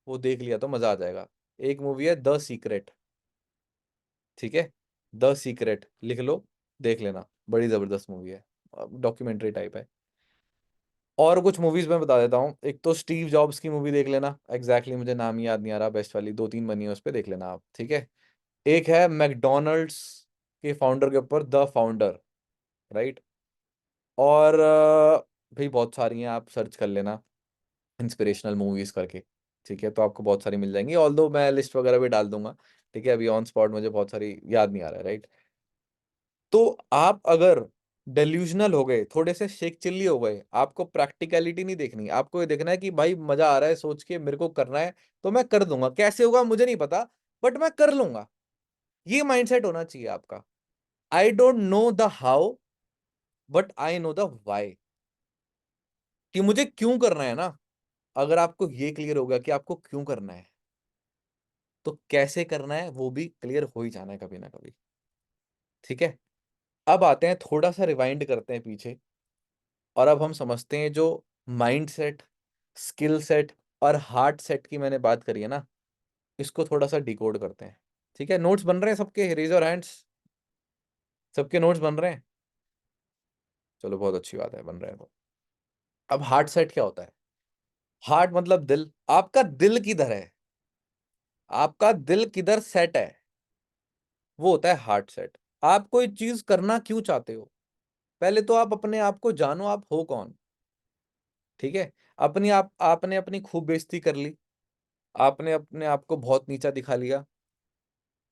S1: वो देख लिया तो मजा आ जाएगा। एक मूवी है द सीक्रेट, ठीक है, द सीक्रेट लिख लो, देख लेना, बड़ी जबरदस्त मूवी है, डॉक्यूमेंट्री टाइप है। और कुछ मूवीज मैं बता देता हूँ, एक तो स्टीव जॉब्स की मूवी देख लेना, मुझे नाम ही याद नहीं आ रहा, बेस्ट वाली, दो तीन बनी है उस पर, देख लेना आप, ठीक है। एक है मैकडोनल्ड्स के फाउंडर के ऊपर, द फाउंडर, राइट। और भी बहुत सारी हैं, आप सर्च कर लेना इंस्पिरेशनल मूवीज करके, ठीक है, तो आपको बहुत सारी मिल जाएंगी, ऑल्दो मैं लिस्ट वगैरह भी डाल दूंगा, ठीक है, अभी ऑन स्पॉट मुझे बहुत सारी याद नहीं आ रहा है, राइट। तो आप अगर डेल्यूजनल हो गए, थोड़े से शेख चिल्ली हो गए, आपको प्रैक्टिकलिटी नहीं देखनी, आपको ये देखना है कि भाई मजा आ रहा है सोच के, मेरे को करना है तो मैं कर दूंगा, कैसे होगा मुझे नहीं पता, बट मैं कर लूंगा, ये माइंडसेट होना चाहिए आपका। I don't know the how, but I know the why, कि मुझे क्यों करना है ना। अगर आपको ये क्लियर होगा कि आपको क्यों करना है, तो कैसे करना है वो भी क्लियर हो ही जाना है कभी ना कभी, ठीक है। अब आते हैं, थोड़ा सा रिवाइंड करते हैं पीछे, और अब हम समझते हैं जो माइंड सेट, स्किल सेट और हार्ट सेट की मैंने बात करी है ना, इसको थोड़ा सा डिकोड करते हैं, ठीक है। नोट्स बन रहे हैं सबके, रेज योर हैंड्स, सबके नोट्स बन रहे हैं, चलो बहुत अच्छी बात है, बन रहे हैं तो। अब हार्ट सेट क्या होता है? हार्ट मतलब दिल, आपका दिल किधर है, आपका दिल किधर सेट है, वो होता है हार्ट सेट। आप कोई चीज करना क्यों चाहते हो, पहले तो आप अपने आप को जानो, आप हो कौन, ठीक है। आपने अपनी खूब बेइज्जती कर ली, आपने अपने आप को बहुत नीचा दिखा लिया,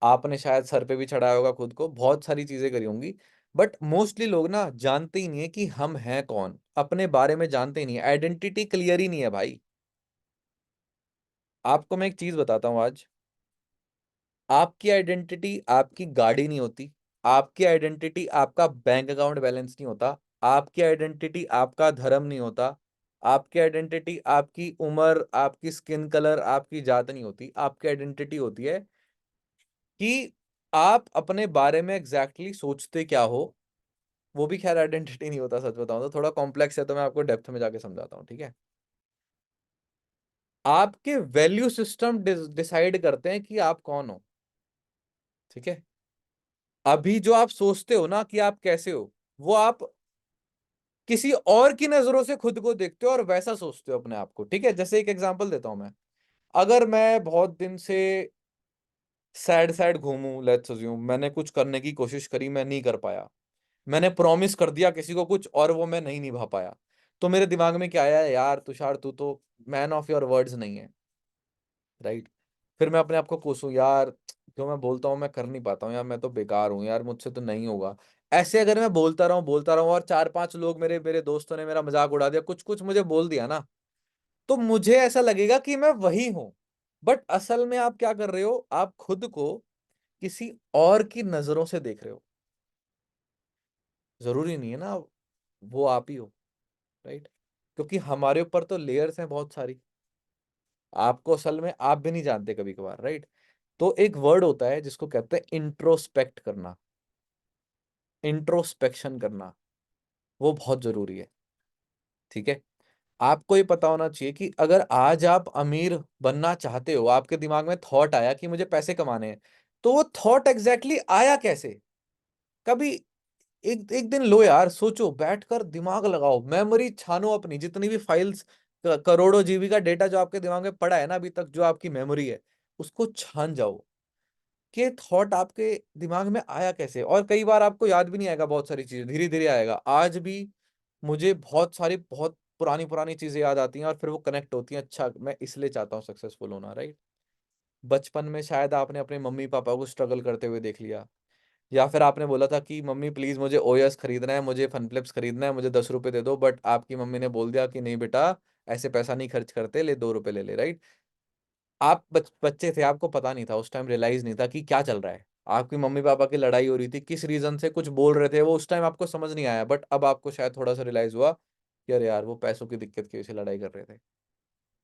S1: आपने शायद सर पे भी चढ़ाया होगा खुद को, बहुत सारी चीजें करी होंगी, बट मोस्टली लोग ना जानते ही नहीं है कि हम हैं कौन, अपने बारे में जानते ही नहीं है, आइडेंटिटी क्लियर ही नहीं है भाई। आपको मैं एक चीज बताता हूं आज, आपकी आइडेंटिटी आपकी गाड़ी नहीं होती, आपकी आइडेंटिटी आपका बैंक अकाउंट बैलेंस नहीं होता, आपकी आइडेंटिटी आपका धर्म नहीं होता, आपकी आइडेंटिटी आपकी उम्र, आपकी स्किन कलर, आपकी जात नहीं होती, आपकी आइडेंटिटी होती है कि आप अपने बारे में एग्जैक्टली exactly सोचते क्या हो। वो भी खैर आइडेंटिटी नहीं होता, सच बताऊं तो थोड़ा कॉम्प्लेक्स है, तो मैं आपको डेप्थ में जाके समझाता हूँ, ठीक है। आपके वैल्यू सिस्टम डिसाइड करते हैं कि आप कौन हो, ठीक है। अभी जो आप सोचते हो ना कि आप कैसे हो, वो आप किसी और की नजरों से खुद को देखते हो और वैसा सोचते हो अपने आप को, ठीक है। जैसे एक एग्जांपल देता हूं मैं, अगर मैं बहुत दिन से सैड सैड घूमूं, लेट्स अज्यूम मैंने कुछ करने की कोशिश करी, मैं नहीं कर पाया, मैंने प्रॉमिस कर दिया किसी को कुछ और वो मैं नहीं निभा पाया, तो मेरे दिमाग में क्या आया, यार तुषार तू तो मैन ऑफ योर वर्ड्स नहीं है, राइट। फिर मैं अपने आप को कोसूं, यार जो मैं बोलता हूँ मैं कर नहीं पाता हूँ, यार मैं तो बेकार हूँ, यार मुझसे तो नहीं होगा। ऐसे अगर मैं बोलता रहूं और चार पांच लोग, मेरे मेरे दोस्तों ने मेरा मजाक उड़ा दिया, कुछ कुछ मुझे बोल दिया ना, तो मुझे ऐसा लगेगा कि मैं वही हूं। बट असल में आप क्या कर रहे हो, आप खुद को किसी और की नजरों से देख रहे हो, जरूरी नहीं है ना वो आप ही हो, राइट। क्योंकि हमारे ऊपर तो लेयर्स हैं बहुत सारी, आपको असल में आप भी नहीं जानते कभी कभार, राइट। तो एक वर्ड होता है जिसको कहते हैं इंट्रोस्पेक्ट करना, इंट्रोस्पेक्शन करना, वो बहुत जरूरी है, ठीक है। आपको ये पता होना चाहिए कि अगर आज आप अमीर बनना चाहते हो, आपके दिमाग में थॉट आया कि मुझे पैसे कमाने हैं, तो वो थॉट एग्जैक्टली आया कैसे, कभी एक एक दिन लो यार, सोचो, बैठकर दिमाग लगाओ, मेमोरी छानो अपनी, जितनी भी फाइल्स, करोड़ों जीबी का डेटा जो आपके दिमाग में पड़ा है ना अभी तक, जो आपकी मेमोरी है, उसको छान जाओ कि थॉट आपके दिमाग में आया कैसे। और कई बार आपको याद भी नहीं आएगा, बहुत सारी चीजें धीरे धीरे आएगा। आज भी मुझे बहुत सारी बहुत पुरानी पुरानी चीजें याद आती हैं और फिर वो कनेक्ट होती हैं, अच्छा मैं इसलिए चाहता हूँ सक्सेसफुल होना, राइट। बचपन में शायद आपने अपने मम्मी पापा को स्ट्रगल करते हुए देख लिया, या फिर आपने बोला था कि मम्मी प्लीज मुझे ओएस खरीदना है, मुझे फन फ्लिप्स खरीदना है, मुझे 10 रुपए दे दो, बट आपकी मम्मी ने बोल दिया कि नहीं बेटा, ऐसे पैसा नहीं खर्च करते, ले 2 रुपए ले ले, राइट। आप बच्चे थे, आपको पता नहीं था उस टाइम, रियलाइज नहीं था कि क्या चल रहा है, आपकी मम्मी पापा की लड़ाई हो रही थी, किस रीजन से कुछ बोल रहे थे, वो उस टाइम आपको समझ नहीं आया, बट अब आपको शायद थोड़ा सा रियलाइज हुआ कि अरे यार वो पैसों की दिक्कत की वजह से लड़ाई कर रहे थे,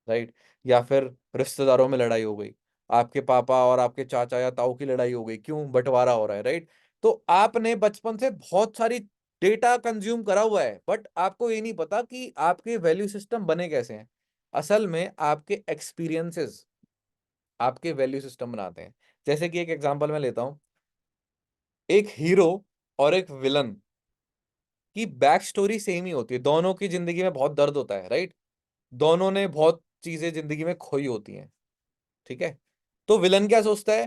S1: राइट। या फिर रिश्तेदारों में लड़ाई हो गई, आपके पापा और आपके चाचा या ताऊ की लड़ाई हो गई, क्यों, बंटवारा हो रहा है, राइट। तो आपने बचपन से बहुत सारी डेटा कंज्यूम करा हुआ है, बट आपको ये नहीं पता कि आपके वैल्यू सिस्टम बने कैसे हैं। असल में आपके एक्सपीरियंसेस, आपके वैल्यू सिस्टम बनाते हैं। जैसे कि एक एग्जांपल मैं लेता हूं, एक हीरो और एक विलन की बैक स्टोरी सेम ही होती है, दोनों की जिंदगी में बहुत दर्द होता है, राइट? दोनों ने बहुत चीजें जिंदगी में खोई होती हैं, ठीक है? तो विलन क्या सोचता है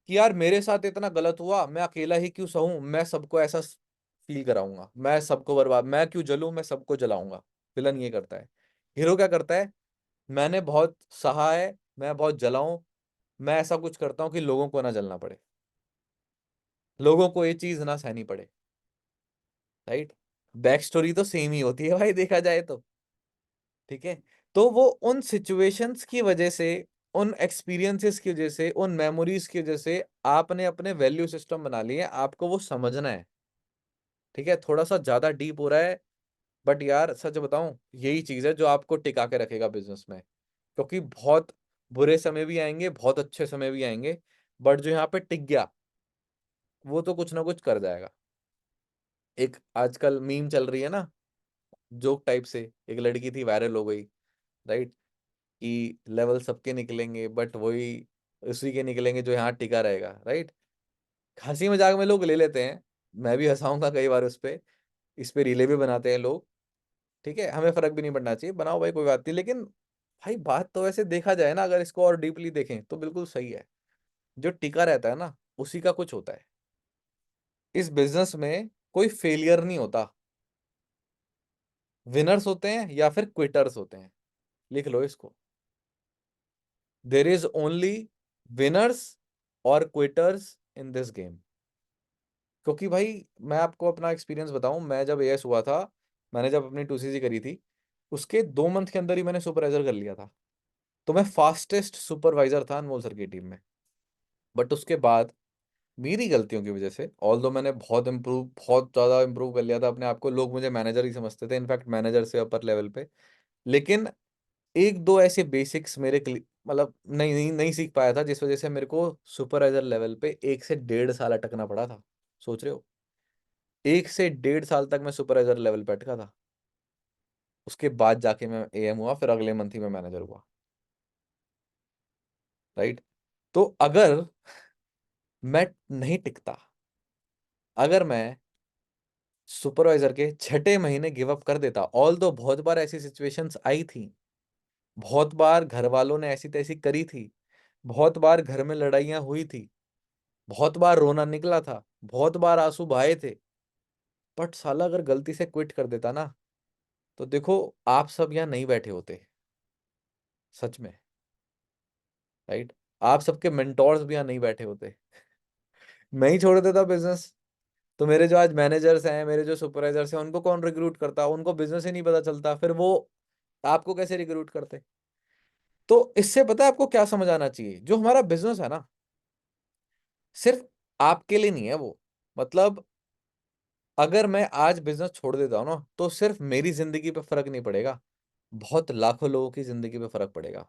S1: कि यार मेरे साथ इतना गलत हुआ, मैं अकेला ही क्यों सहूं, मैं सबको ऐसा फील कराऊंगा, मैं सबको बर्बाद, मैं क्यों जलूं, मैं सबको जलाऊंगा। विलन ये करता है। हीरो क्या करता है, मैंने बहुत सहा है, मैं बहुत जलाऊं, मैं ऐसा कुछ करता हूं कि लोगों को ना जलना पड़े, लोगों को ये चीज ना सहनी पड़े, राइट? बैक स्टोरी तो सेम ही होती है भाई, देखा जाए तो, ठीक है? तो वो उन सिचुएशंस की वजह से, उन एक्सपीरियंसेस की वजह से, उन मेमोरीज की वजह से आपने अपने वैल्यू सिस्टम बना लिए, आपको वो समझना है, ठीक है? थोड़ा सा ज्यादा डीप हो रहा है, बट यार सच बताऊं, यही चीज है जो आपको टिका के रखेगा बिजनेस में, क्योंकि बहुत बुरे समय भी आएंगे, बहुत अच्छे समय भी आएंगे, बट जो यहाँ पे टिक गया वो तो कुछ ना कुछ कर जाएगा। एक आजकल मीम चल रही है ना, जोक टाइप से, एक लड़की थी वायरल हो गई, राइट? कि लेवल सबके निकलेंगे बट वही उसी के निकलेंगे जो यहाँ टिका रहेगा, राइट? हंसी मजाक में लोग ले लेते हैं, मैं भी हंसाऊंगा कई बार उस पे, इस पे रीले भी बनाते हैं लोग, ठीक है? हमें फर्क भी नहीं पड़ना चाहिए, बनाओ भाई, कोई बात नहीं, लेकिन भाई बात तो वैसे देखा जाए ना, अगर इसको और डीपली देखें तो बिल्कुल सही है। जो टिका रहता है ना, उसी का कुछ होता है। इस बिजनेस में कोई फेलियर नहीं होता, विनर्स होते हैं या फिर क्विटर्स होते हैं, लिख लो इसको। देर इज ओनली विनर्स और क्विटर्स इन दिस गेम। क्योंकि भाई मैं आपको अपना एक्सपीरियंस बताऊं, मैं जब एएस हुआ था, मैंने जब अपनी 2CC करी थी, उसके 2 मंथ के अंदर ही मैंने सुपरवाइजर कर लिया था। तो मैं फास्टेस्ट सुपरवाइजर था अनमोल सर की टीम में। बट उसके बाद मेरी गलतियों की वजह से, ऑल दो मैंने बहुत ज़्यादा इंप्रूव कर लिया था अपने आप को, लोग मुझे मैनेजर ही समझते थे, इनफैक्ट मैनेजर से अपर लेवल पे। लेकिन एक दो ऐसे बेसिक्स मतलब नहीं सीख पाया था, जिस वजह से मेरे को सुपरवाइजर लेवल पे 1 से 1.5 साल अटकना पड़ा था। सोच रहे हो, 1 से 1.5 साल तक मैं सुपरवाइजर लेवल पे अटका था। उसके बाद जाके मैं एएम हुआ, फिर अगले मंथ ही मैं मैनेजर हुआ, राइट? तो अगर मैं नहीं टिकता, अगर मैं सुपरवाइजर के छठे महीने गिव अप कर देता, ऑल दो बहुत बार ऐसी सिचुएशंस आई थी, बहुत बार घर वालों ने ऐसी तैसी करी थी, बहुत बार घर में लड़ाइयां हुई थी, बहुत बार रोना निकला था, बहुत बार आंसू बहाए थे, बट साला अगर गलती से क्विट कर देता ना, तो देखो आप सब यहाँ नहीं बैठे होते, सच में, राइट? आप सबके मेंटोर्स भी यहाँ नहीं बैठे होते, मैं ही छोड़ देता बिजनेस। तो मेरे जो आज मैनेजर्स हैं, मेरे जो सुपरवाइजर्स हैं, उनको कौन रिक्रूट करता? उनको बिजनेस ही नहीं पता चलता, फिर वो आपको कैसे रिक्रूट करते? तो इससे पता है आपको क्या समझ आना चाहिए, जो हमारा बिजनेस है ना, सिर्फ आपके लिए नहीं है वो। मतलब अगर मैं आज बिजनेस छोड़ देता हूँ ना, तो सिर्फ मेरी जिंदगी पे फर्क नहीं पड़ेगा, बहुत लाखों लोगों की जिंदगी पे फर्क पड़ेगा।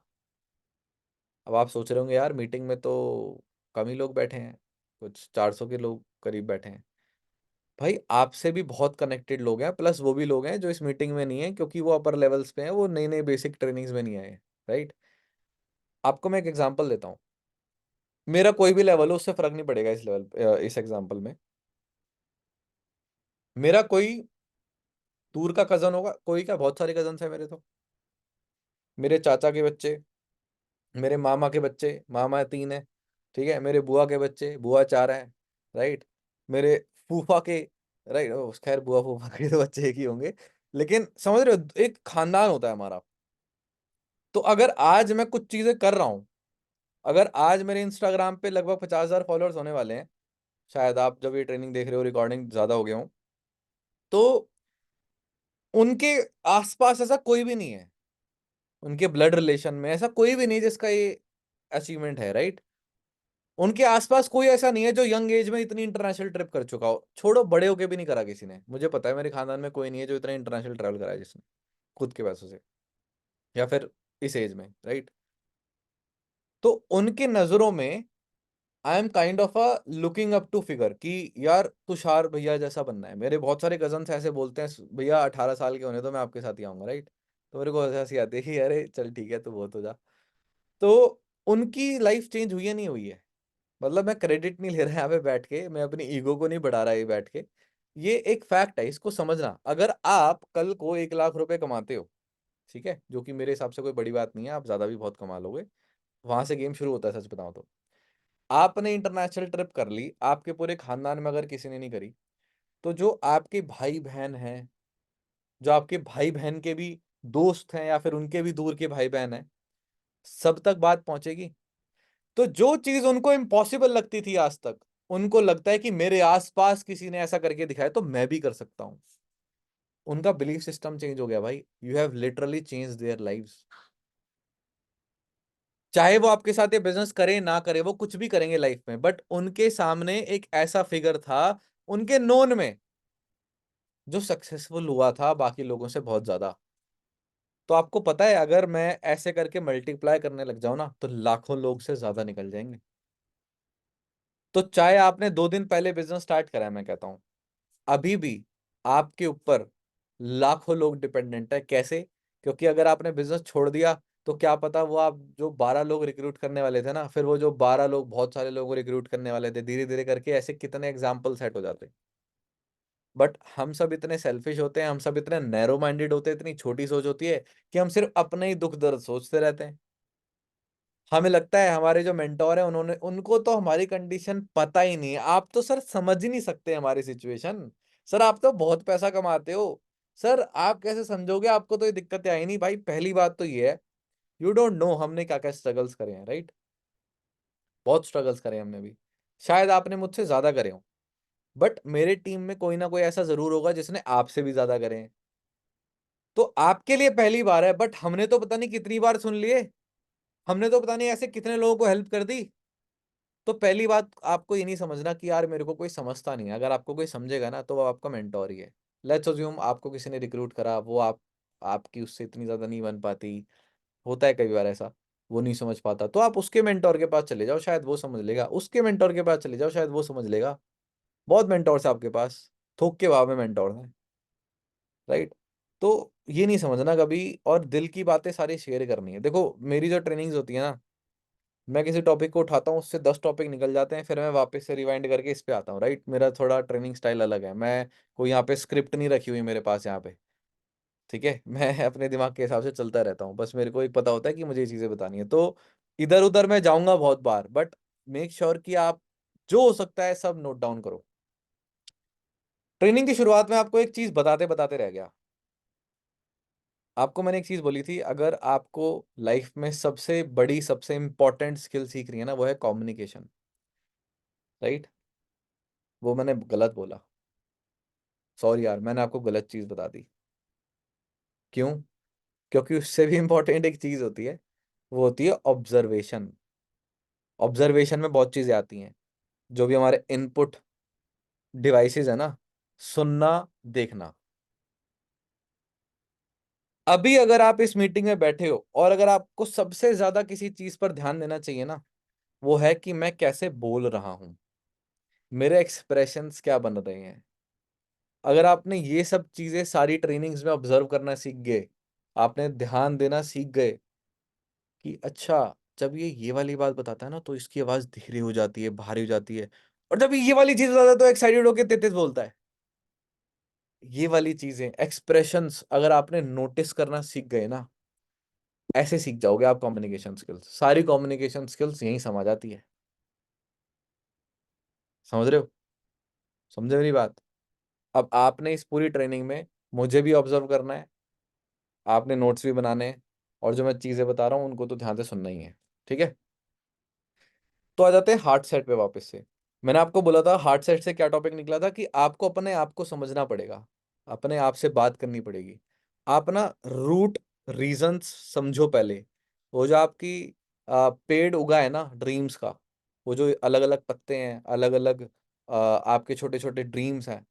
S1: अब आप सोच रहे होंगे यार मीटिंग में तो कम ही लोग बैठे हैं, कुछ 400 के लोग करीब बैठे हैं। भाई आपसे भी बहुत कनेक्टेड लोग हैं, प्लस वो भी लोग हैं जो इस मीटिंग में नहीं है क्योंकि वो अपर लेवल्स पे हैं, वो नई नई बेसिक ट्रेनिंग्स में नहीं आए, राइट? आपको मैं एक एग्जांपल देता हूँ, मेरा कोई भी लेवल हो उससे फर्क नहीं पड़ेगा इस इस एग्जांपल में। मेरा कोई दूर का कजन होगा, कोई क्या, बहुत सारे कजन है मेरे तो, मेरे चाचा के बच्चे, मेरे मामा के बच्चे, मामा 3 है, ठीक है, मेरे बुआ के बच्चे, बुआ 4 है, राइट? मेरे फूफा के, राइट, खैर बुआ फूफा के तो बच्चे एक ही होंगे, लेकिन समझ रहे हो, एक खानदान होता है हमारा। तो अगर आज मैं कुछ चीजें कर रहा हूं, अगर आज मेरे इंस्टाग्राम पे लगभग 50,000 फॉलोअर्स होने वाले हैं, शायद आप जब ये ट्रेनिंग देख रहे हो रिकॉर्डिंग ज्यादा हो गया हूं, तो उनके आसपास ऐसा कोई भी नहीं है, उनके ब्लड रिलेशन में ऐसा कोई भी नहीं जिसका ये अचीवमेंट है, राइट? उनके आसपास कोई ऐसा नहीं है जो यंग एज में इतनी इंटरनेशनल ट्रिप कर चुका हो, छोड़ो बड़े होके भी नहीं करा किसी ने, मुझे पता है मेरे खानदान में कोई नहीं है जो इतना इंटरनेशनल ट्रैवल करा है जिसने खुद के पैसों से, या फिर इस एज में, राइट? तो उनके नजरों में I am kind of a looking up to figure, कि यार तुषार भैया जैसा बनना है। मेरे बहुत सारे कजन्स ऐसे बोलते हैं, भैया 18 साल के होने तो मैं आपके साथ ही आऊंगा, राइट? तो मेरे को हंसी आती है कि अरे चल ठीक है, तो बहुत हो जा। तो उनकी लाइफ चेंज हुई है नहीं हुई है। मतलब मैं क्रेडिट नहीं ले रहा यहाँ पे बैठ के, मैं अपनी ईगो को नहीं बढ़ा रहा ये बैठ के। ये एक फैक्ट है, इसको समझना। अगर आप कल को 1 लाख रुपए कमाते हो, ठीक है, जो कि मेरे हिसाब से कोई बड़ी बात नहीं है, आप ज्यादा भी बहुत कमा लोगे, वहां से गेम शुरू होता है सच बताऊं तो। आपने इंटरनेशनल ट्रिप कर ली, आपके पूरे खानदान में अगर किसी ने नहीं करी, तो जो आपके भाई बहन हैं, जो आपके भाई बहन के भी दोस्त हैं या फिर उनके भी दूर के भाई बहन हैं, सब तक बात पहुंचेगी। तो जो चीज उनको इम्पॉसिबल लगती थी आज तक, उनको लगता है कि मेरे आसपास किसी ने ऐसा करके दिखाया तो मैं भी कर सकता हूं। उनका बिलीफ सिस्टम चेंज हो गया भाई। You have literally change their lives. चाहे वो आपके साथ ये बिजनेस करे ना करे, वो कुछ भी करेंगे लाइफ में, बट उनके सामने एक ऐसा फिगर था उनके नोन में जो सक्सेसफुल हुआ था बाकी लोगों से बहुत ज्यादा। तो आपको पता है, अगर मैं ऐसे करके मल्टीप्लाई करने लग जाऊं ना, तो लाखों लोग से ज्यादा निकल जाएंगे। तो चाहे आपने 2 दिन पहले बिजनेस स्टार्ट करा है, मैं कहता हूं अभी भी आपके ऊपर लाखों लोग डिपेंडेंट है। कैसे? क्योंकि अगर आपने बिजनेस छोड़ दिया, तो क्या पता वो आप जो 12 लोग रिक्रूट करने वाले थे ना, फिर वो जो 12 लोग बहुत सारे लोगों को रिक्रूट करने वाले थे, धीरे धीरे करके ऐसे कितने एग्जाम्पल सेट हो जाते। बट हम सब इतने सेल्फिश होते हैं, हम सब इतने नैरो माइंडेड होते हैं, इतनी छोटी सोच होती है कि हम सिर्फ अपने ही दुख दर्द सोचते रहते हैं। हमें लगता है हमारे जो मेंटोर है, उन्होंने उनको तो हमारी कंडीशन पता ही नहीं है। आप तो सर समझ ही नहीं सकते हमारी सिचुएशन। सर आप तो बहुत पैसा कमाते हो, सर आप कैसे समझोगे, आपको तो ये दिक्कतें आई नहीं। भाई पहली बात तो ये है, यू डोंट नो हमने क्या क्या स्ट्रगल्स करे हैं, राइट? बहुत स्ट्रगल्स करे हैं हमने भी। शायद आपने मुझसे ज्यादा करे हो, बट मेरे टीम में कोई ना कोई ऐसा जरूर होगा जिसने आपसे भी ज्यादा करे हैं। तो आपके लिए पहली बार है, बट हमने तो पता नहीं कितनी बार सुन लिए। हमने तो पता नहीं ऐसे कितने लोगों को हेल्प कर दी। तो पहली बात, आपको ये नहीं समझना कि यार मेरे को कोई समझता नहीं है। अगर आपको कोई समझेगा ना, तो वो आपका मेंटोर ही है। लेट्स अज्यूम आपको किसी ने रिक्रूट करा, वो आपकी उससे इतनी ज्यादा नहीं बन पाती, होता है कई बार ऐसा, वो नहीं समझ पाता, तो आप उसके मेंटोर के पास चले जाओ, शायद वो समझ लेगा। उसके मेंटोर के पास चले जाओ, शायद वो समझ लेगा। बहुत मेंटोर्स है आपके पास, थोक के भाव में मेंटोर है, राइट? तो ये नहीं समझना कभी, और दिल की बातें सारी शेयर करनी है। देखो मेरी जो ट्रेनिंग्स होती है ना, मैं किसी टॉपिक को उठाता हूँ, उससे 10 टॉपिक निकल जाते हैं, फिर मैं वापस से रिवाइंड करके इस पे आता हूँ, राइट? मेरा थोड़ा ट्रेनिंग स्टाइल अलग है। मैं कोई यहाँ पे स्क्रिप्ट नहीं रखी हुई मेरे पास यहाँ पे, ठीक है? मैं अपने दिमाग के हिसाब से चलता रहता हूँ। बस मेरे को एक पता होता है कि मुझे ये चीज़ें बतानी है, तो इधर उधर मैं जाऊंगा बहुत बार, बट मेक श्योर कि आप जो हो सकता है सब नोट डाउन करो। ट्रेनिंग की शुरुआत में आपको एक चीज़ बताते बताते रह गया। आपको मैंने एक चीज़ बोली थी, अगर आपको लाइफ में सबसे बड़ी सबसे इंपॉर्टेंट स्किल सीख रही है ना, वो है कम्युनिकेशन, राइट? वो मैंने गलत बोला, सॉरी यार, मैंने आपको गलत चीज बता दी। क्यों? क्योंकि उससे भी इंपॉर्टेंट एक चीज होती है, वो होती है ऑब्जर्वेशन। ऑब्जर्वेशन में बहुत चीजें आती हैं, जो भी हमारे इनपुट डिवाइसेस है ना, सुनना, देखना। अभी अगर आप इस मीटिंग में बैठे हो, और अगर आपको सबसे ज्यादा किसी चीज पर ध्यान देना चाहिए ना, वो है कि मैं कैसे बोल रहा हूं, मेरे एक्सप्रेशंस क्या बन रहे हैं। अगर आपने ये सब चीजें सारी ट्रेनिंग्स में ऑब्जर्व करना सीख गए, आपने ध्यान देना सीख गए कि अच्छा, जब ये वाली बात बताता है ना, तो इसकी आवाज धीरे हो जाती है, भारी हो जाती है, और जब ये वाली चीज बताता है तो एक्साइटेड होकर तेज तेज बोलता है। ये वाली चीजें, एक्सप्रेशंस अगर आपने नोटिस करना सीख गए ना, ऐसे सीख जाओगे आप कम्युनिकेशन स्किल्स। सारी कम्युनिकेशन स्किल्स यहीं समा जाती है। समझ रहे हो? समझे मेरी बात? अब आपने इस पूरी ट्रेनिंग में मुझे भी ऑब्जर्व करना है, आपने नोट्स भी बनाने हैं, और जो मैं चीजें बता रहा हूँ उनको तो ध्यान से सुनना ही है, ठीक है? तो आ जाते हैं हार्ट सेट पे वापस से। मैंने आपको बोला था हार्ट सेट से क्या टॉपिक निकला था, कि आपको अपने आप को समझना पड़ेगा, अपने आप से बात करनी पड़ेगी। आप ना रूट रीजंस समझो पहले। वो जो आपकी पेड़ उगा है ना ड्रीम्स का, वो जो अलग अलग पत्ते हैं, अलग अलग आपके छोटे छोटे ड्रीम्स हैं,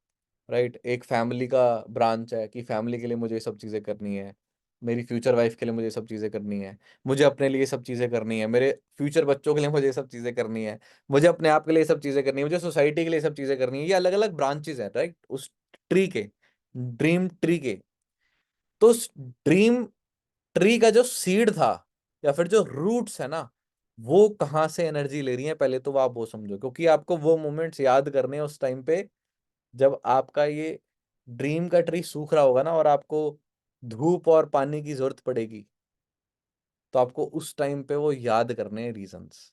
S1: राइट? एक फैमिली का ब्रांच है कि फैमिली के लिए मुझे ये सब चीज़ें करनी है, मेरी फ्यूचर वाइफ के लिए मुझे ये सब चीज़ें करनी है, मुझे अपने लिए ये सब चीज़ें करनी है, मेरे फ्यूचर बच्चों के लिए मुझे ये सब चीज़ें करनी है, मुझे अपने आप के लिए ये सब चीज़ें करनी है, मुझे सोसाइटी के लिए ये सब चीज़ें करनी है। ये अलग अलग ब्रांचेस हैं, राइट? उस ट्री के, ड्रीम ट्री के। तो उस ड्रीम ट्री का जो सीड था, या फिर जो रूट्स है ना, वो कहाँ से एनर्जी ले रही है, पहले तो आप वो समझो, क्योंकि आपको वो मोमेंट्स याद करने हैं उस टाइम पे जब आपका ये ड्रीम का ट्री सूख रहा होगा ना, और आपको धूप और पानी की जरूरत पड़ेगी, तो आपको उस टाइम पे वो याद करने हैं रीजंस।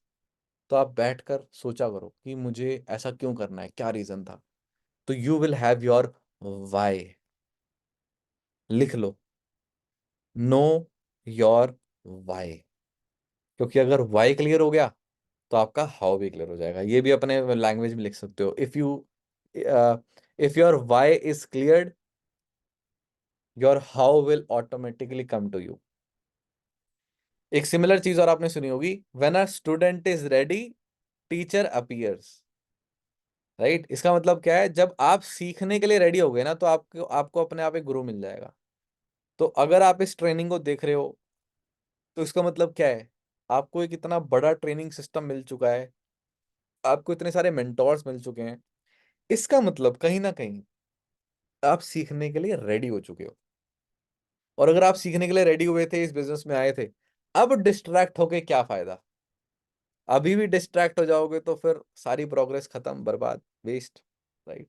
S1: तो आप बैठकर सोचा करो कि मुझे ऐसा क्यों करना है, क्या रीजन था। तो you will have your why. लिख लो, नो योर वाई। क्योंकि अगर वाई क्लियर हो गया तो आपका हाउ भी क्लियर हो जाएगा। ये भी अपने लैंग्वेज में लिख सकते हो, if your why is cleared, your how will automatically come to you. एक सिमिलर चीज और आपने सुनी होगी, when a student is ready, teacher appears. Right, इसका मतलब क्या है, जब आप सीखने के लिए रेडी हो गए ना, तो आपको आपको अपने आप एक गुरु मिल जाएगा। तो अगर आप इस ट्रेनिंग को देख रहे हो, तो इसका मतलब क्या है, आपको एक इतना बड़ा ट्रेनिंग सिस्टम मिल चुका है, आपको इतने सारे मेंटोर्स मिल चुके हैं। इसका मतलब कहीं ना कहीं आप सीखने के लिए रेडी हो चुके हो। और अगर आप सीखने के लिए रेडी हुए थे, इस बिजनेस में आए थे, अब डिस्ट्रैक्ट होके क्या फायदा। अभी भी डिस्ट्रैक्ट हो जाओगे तो फिर सारी प्रोग्रेस खत्म, बर्बाद, वेस्ट। राइट।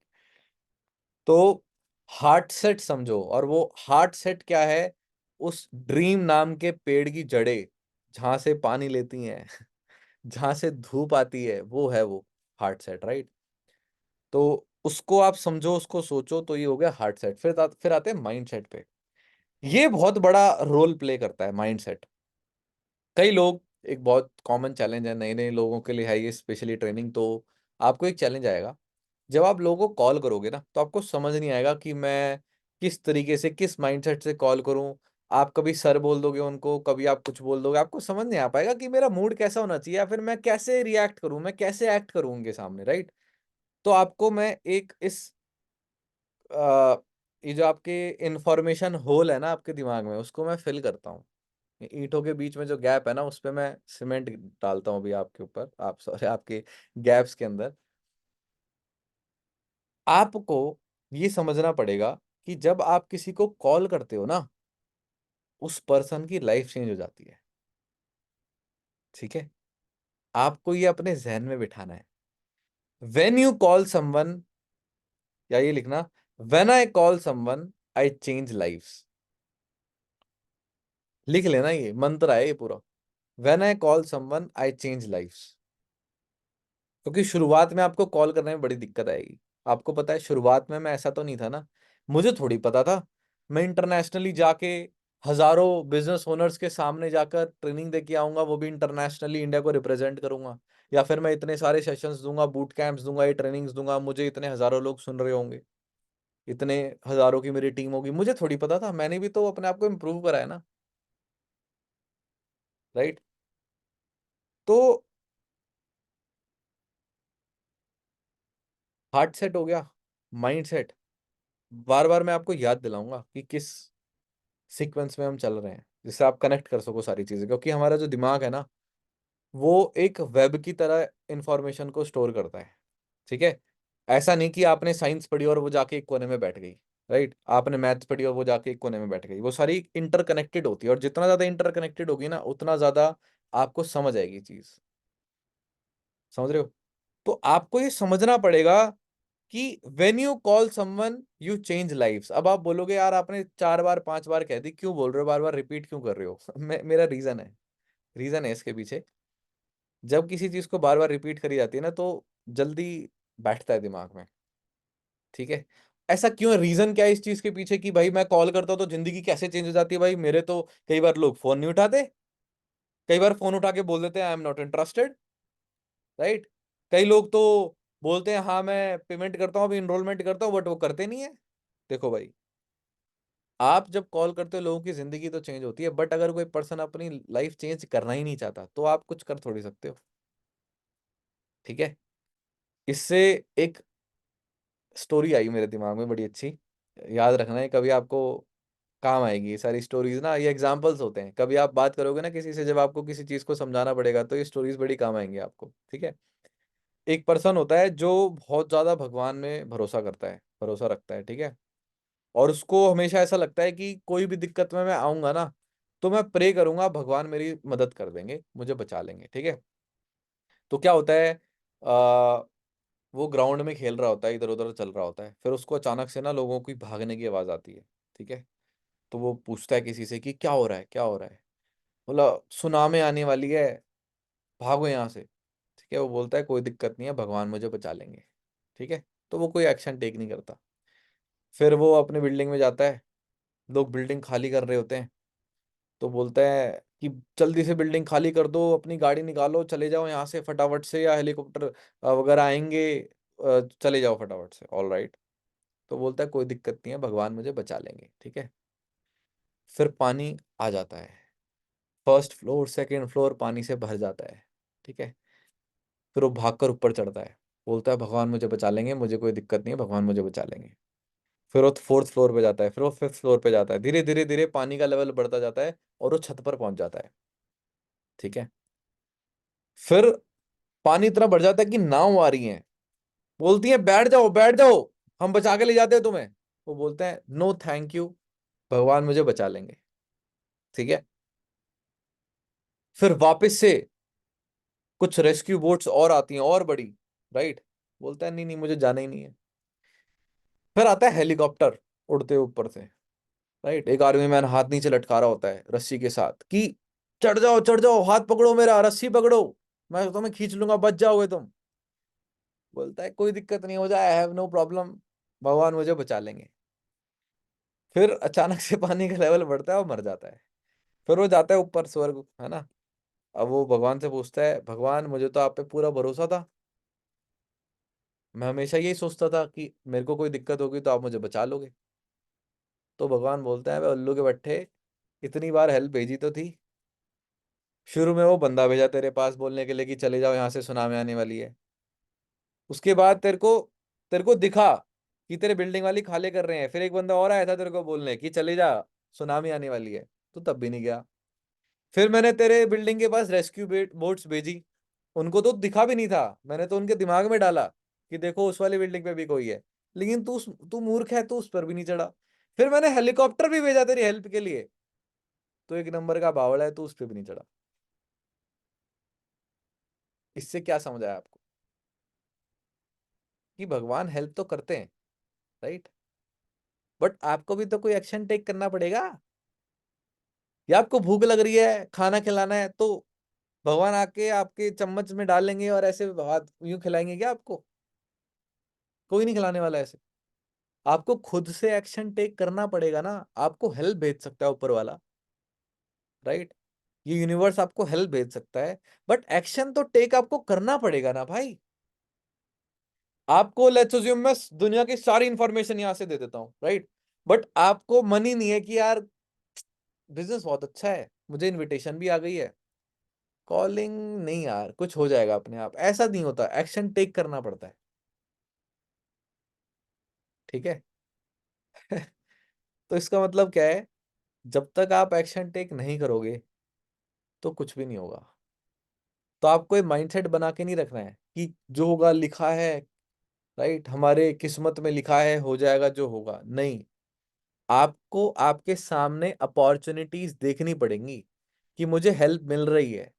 S1: तो हार्ट सेट समझो, और वो हार्ट सेट क्या है, उस ड्रीम नाम के पेड़ की जड़ें जहां से पानी लेती हैं, जहां से धूप आती है, वो है वो हार्ट सेट। राइट। तो उसको आप समझो, उसको सोचो, तो ये हो गया हार्ट सेट। फिर आते हैं माइंड सेट पे। ये बहुत बड़ा रोल प्ले करता है माइंड सेट। कई लोग, एक बहुत कॉमन चैलेंज है, नए नए लोगों के लिए है ये स्पेशली ट्रेनिंग। तो आपको एक चैलेंज आएगा, जब आप लोगों को कॉल करोगे ना, तो आपको समझ नहीं आएगा कि मैं किस तरीके से, किस माइंडसेट से कॉल करूं। आप कभी सर बोल दोगे उनको, कभी आप कुछ बोल दोगे, आपको समझ नहीं आ पाएगा कि मेरा मूड कैसा होना चाहिए, या फिर मैं कैसे रिएक्ट करूं, मैं कैसे एक्ट करूं उनके सामने। राइट। तो आपको मैं एक इस ये जो आपके इंफॉर्मेशन होल है ना आपके दिमाग में, उसको मैं फिल करता हूँ। ईंटों के बीच में जो गैप है ना, उस पे मैं सीमेंट डालता हूँ अभी आपके ऊपर, आप सॉरी, आपके गैप्स के अंदर। आपको ये समझना पड़ेगा कि जब आप किसी को कॉल करते हो ना, उस पर्सन की लाइफ चेंज हो जाती है। ठीक है, आपको ये अपने जहन में बिठाना है। व्हेन यू कॉल समवन, या ये लिखना, when I call someone I change lives. लिख लेना, ये मंत्र है ये पूरा। When I call someone I change lives. क्योंकि शुरुआत में आपको कॉल करने में बड़ी दिक्कत आएगी। आपको पता है, शुरुआत में मैं ऐसा तो नहीं था ना, मुझे थोड़ी पता था मैं इंटरनेशनली जाके हजारों बिजनेस ओनर्स के सामने जाकर ट्रेनिंग दे के आऊंगा, वो भी इंटरनेशनली इंडिया को रिप्रेजेंट करूंगा। या फिर मैं इतने सारे सेशंस दूंगा, बूट कैंप्स दूंगा, ये ट्रेनिंग्स दूंगा, मुझे इतने हजारों लोग सुन रहे होंगे, इतने हजारों की मेरी टीम होगी। मुझे थोड़ी पता था, मैंने भी तो अपने आप को इम्प्रूव करा है ना। राइट। तो हार्ट सेट हो गया, माइंड सेट। बार बार मैं आपको याद दिलाऊंगा कि किस सीक्वेंस में हम चल रहे हैं, जिससे आप कनेक्ट कर सको सारी चीजें। क्योंकि हमारा जो दिमाग है ना, वो एक वेब की तरह इंफॉर्मेशन को स्टोर करता है। ठीक है। ऐसा नहीं कि आपने साइंस पढ़ी और वो जाके एक कोने में बैठ गई। राइट। आपने मैथ्स पढ़ी और वो जाके एक कोने में बैठ गई। वो सारी इंटरकनेक्टेड होती है, और जितना ज्यादा इंटरकनेक्टेड होगी ना, उतना ज्यादा आपको समझ आएगी चीज। समझ रहे हो। तो आपको ये समझना पड़ेगा कि when you call someone you change lives. अब आप बोलोगे, यार आपने 4 बार 5 बार कह दी, क्यों बोल रहे हो, बार बार रिपीट क्यों कर रहे हो। मेरा रीजन है, रीजन है इसके पीछे। जब किसी चीज को बार बार रिपीट करी जाती है ना, तो जल्दी बैठता है दिमाग में। ठीक है। ऐसा क्यों है, रीजन क्या है इस चीज के पीछे कि भाई मैं कॉल करता हूं तो जिंदगी कैसे चेंज हो जाती है। भाई मेरे तो कई बार लोग फोन नहीं उठाते, कई बार फोन उठा के बोल देते हैं I am not interested. Right. कई लोग तो बोलते हैं हाँ मैं पेमेंट करता हूँ, अभी इनरोलमेंट करता हूँ, बट वो करते नहीं है। देखो भाई, आप जब कॉल करते हो, लोगों की जिंदगी तो चेंज होती है, बट अगर कोई पर्सन अपनी लाइफ चेंज करना ही नहीं चाहता, तो आप कुछ कर थोड़ी सकते हो। ठीक है। इससे एक स्टोरी आई मेरे दिमाग में बड़ी अच्छी, याद रखना है, कभी आपको काम आएगी ये सारी स्टोरीज ना। ये एग्जाम्पल्स होते हैं, कभी आप बात करोगे ना किसी से, जब आपको किसी चीज को समझाना पड़ेगा, तो ये स्टोरीज बड़ी काम आएंगी आपको। ठीक है। एक पर्सन होता है जो बहुत ज्यादा भगवान में भरोसा करता है, भरोसा रखता है। ठीक है। और उसको हमेशा ऐसा लगता है कि कोई भी दिक्कत में मैं आऊंगा ना, तो मैं प्रे करूंगा भगवान मेरी मदद कर देंगे, मुझे बचा लेंगे, ठीक है। तो क्या होता है, वो ग्राउंड में खेल रहा होता है, इधर उधर चल रहा होता है, फिर उसको अचानक से ना लोगों की भागने की आवाज आती है, ठीक है। तो वो पूछता है किसी से कि क्या हो रहा है, क्या हो रहा है। बोला सुनामी आने वाली है, भागो यहाँ से, ठीक है। वो बोलता है कोई दिक्कत नहीं है, भगवान मुझे बचा लेंगे, ठीक है। तो वो कोई एक्शन टेक नहीं करता। फिर वो अपनी बिल्डिंग में जाता है, लोग बिल्डिंग खाली कर रहे होते हैं, तो बोलता है कि जल्दी से बिल्डिंग खाली कर दो, अपनी गाड़ी निकालो, चले जाओ यहाँ से फटाफट से, या हेलीकॉप्टर वगैरह आएंगे, चले जाओ फटाफट से, ऑल राइट। तो बोलता है कोई दिक्कत नहीं है, भगवान मुझे बचा लेंगे, ठीक है। फिर पानी आ जाता है, फर्स्ट फ्लोर सेकंड फ्लोर पानी से भर जाता है, ठीक है। फिर वो भागकर ऊपर चढ़ता है, बोलता है भगवान मुझे बचा लेंगे, मुझे कोई दिक्कत नहीं है, भगवान मुझे बचा लेंगे। फिर वो फोर्थ फ्लोर पे जाता है, फिर वो फिफ्थ फ्लोर पे जाता है, धीरे धीरे धीरे पानी का लेवल बढ़ता जाता है और वो छत पर पहुंच जाता है, ठीक है। फिर पानी इतना बढ़ जाता है कि नाव आ रही है, बोलती है बैठ जाओ बैठ जाओ, हम बचा के ले जाते हैं तुम्हें। वो बोलते हैं नो थैंक यू, भगवान मुझे बचा लेंगे, ठीक है। फिर वापस से कुछ रेस्क्यू बोट्स और आती हैं और बड़ी, राइट। बोलता है नहीं नहीं मुझे जाना ही नहीं है। फिर आता है हेलीकॉप्टर उड़ते ऊपर से, राइट। एक आर्मी मैन हाथ नीचे लटका रहा होता है रस्सी के साथ कि चढ़ जाओ, हाथ पकड़ो मेरा, रस्सी पकड़ो, मैं तुम्हें खींच लूंगा, बच जाओगे तुम। बोलता है कोई दिक्कत नहीं, हो जाए, आई हैव नो प्रॉब्लम, भगवान मुझे बचा लेंगे। फिर अचानक से पानी का लेवल बढ़ता है और मर जाता है। फिर वो जाता है ऊपर स्वर्ग, है ना। अब वो भगवान से पूछता है भगवान मुझे तो आप पे पूरा भरोसा था, मैं हमेशा यही सोचता था कि मेरे को कोई दिक्कत होगी तो आप मुझे बचा लोगे। तो भगवान बोलता है "बे उल्लू के बट्टे, इतनी बार हेल्प भेजी तो थी, शुरू में वो बंदा भेजा तेरे पास बोलने के लिए कि चले जाओ यहाँ से सुनामी आने वाली है, उसके बाद तेरे को दिखा कि तेरे बिल्डिंग वाली खाली कर रहे हैं, फिर एक बंदा और आया था तेरे को बोलने कि चले जा, सुनामी आने वाली है, तो तब भी नहीं गया। फिर मैंने तेरे बिल्डिंग के पास रेस्क्यू बोट्स भेजी, उनको तो दिखा भी नहीं था, मैंने तो उनके दिमाग में डाला कि देखो उस वाली बिल्डिंग पे भी कोई है, लेकिन तू मूर्ख है, तू उस पर भी नहीं चढ़ा। फिर मैंने हेलीकॉप्टर भी भेजा तेरी हेल्प के लिए, तो एक नंबर का बावड़ा है, तू उस पर भी नहीं चढ़ा। इससे क्या समझ आया आपको, कि भगवान हेल्प तो करते हैं, राइट, बट आपको भी तो कोई एक्शन टेक करना पड़ेगा। या आपको भूख लग रही है, खाना खिलाना है, तो भगवान आके आपके चम्मच में डालेंगे और ऐसे हाथ यूं खिलाएंगे क्या आपको? कोई नहीं खिलाने वाला ऐसे। आपको खुद से एक्शन टेक करना पड़ेगा ना। आपको हेल्प भेज सकता है ऊपर वाला, राइट, ये यूनिवर्स आपको हेल्प भेज सकता है, बट एक्शन तो टेक आपको करना पड़ेगा ना भाई। आपको लेट्स अज्यूम मैं दुनिया की सारी इंफॉर्मेशन यहां से दे देता हूं, राइट, बट आपको मनी नहीं है कि यार बिजनेस बहुत अच्छा है, मुझे इनविटेशन भी आ गई है, कॉलिंग नहीं यार, कुछ हो जाएगा अपने आप, ऐसा नहीं होता, एक्शन टेक करना पड़ता है, ठीक है। तो इसका मतलब क्या है, जब तक आप एक्शन टेक नहीं करोगे तो कुछ भी नहीं होगा। तो आपको एक माइंडसेट बना के नहीं रखना है कि जो होगा लिखा है, राइट, हमारे किस्मत में लिखा है हो जाएगा जो होगा, नहीं। आपको आपके सामने अपॉर्चुनिटीज देखनी पड़ेंगी कि मुझे हेल्प मिल रही है,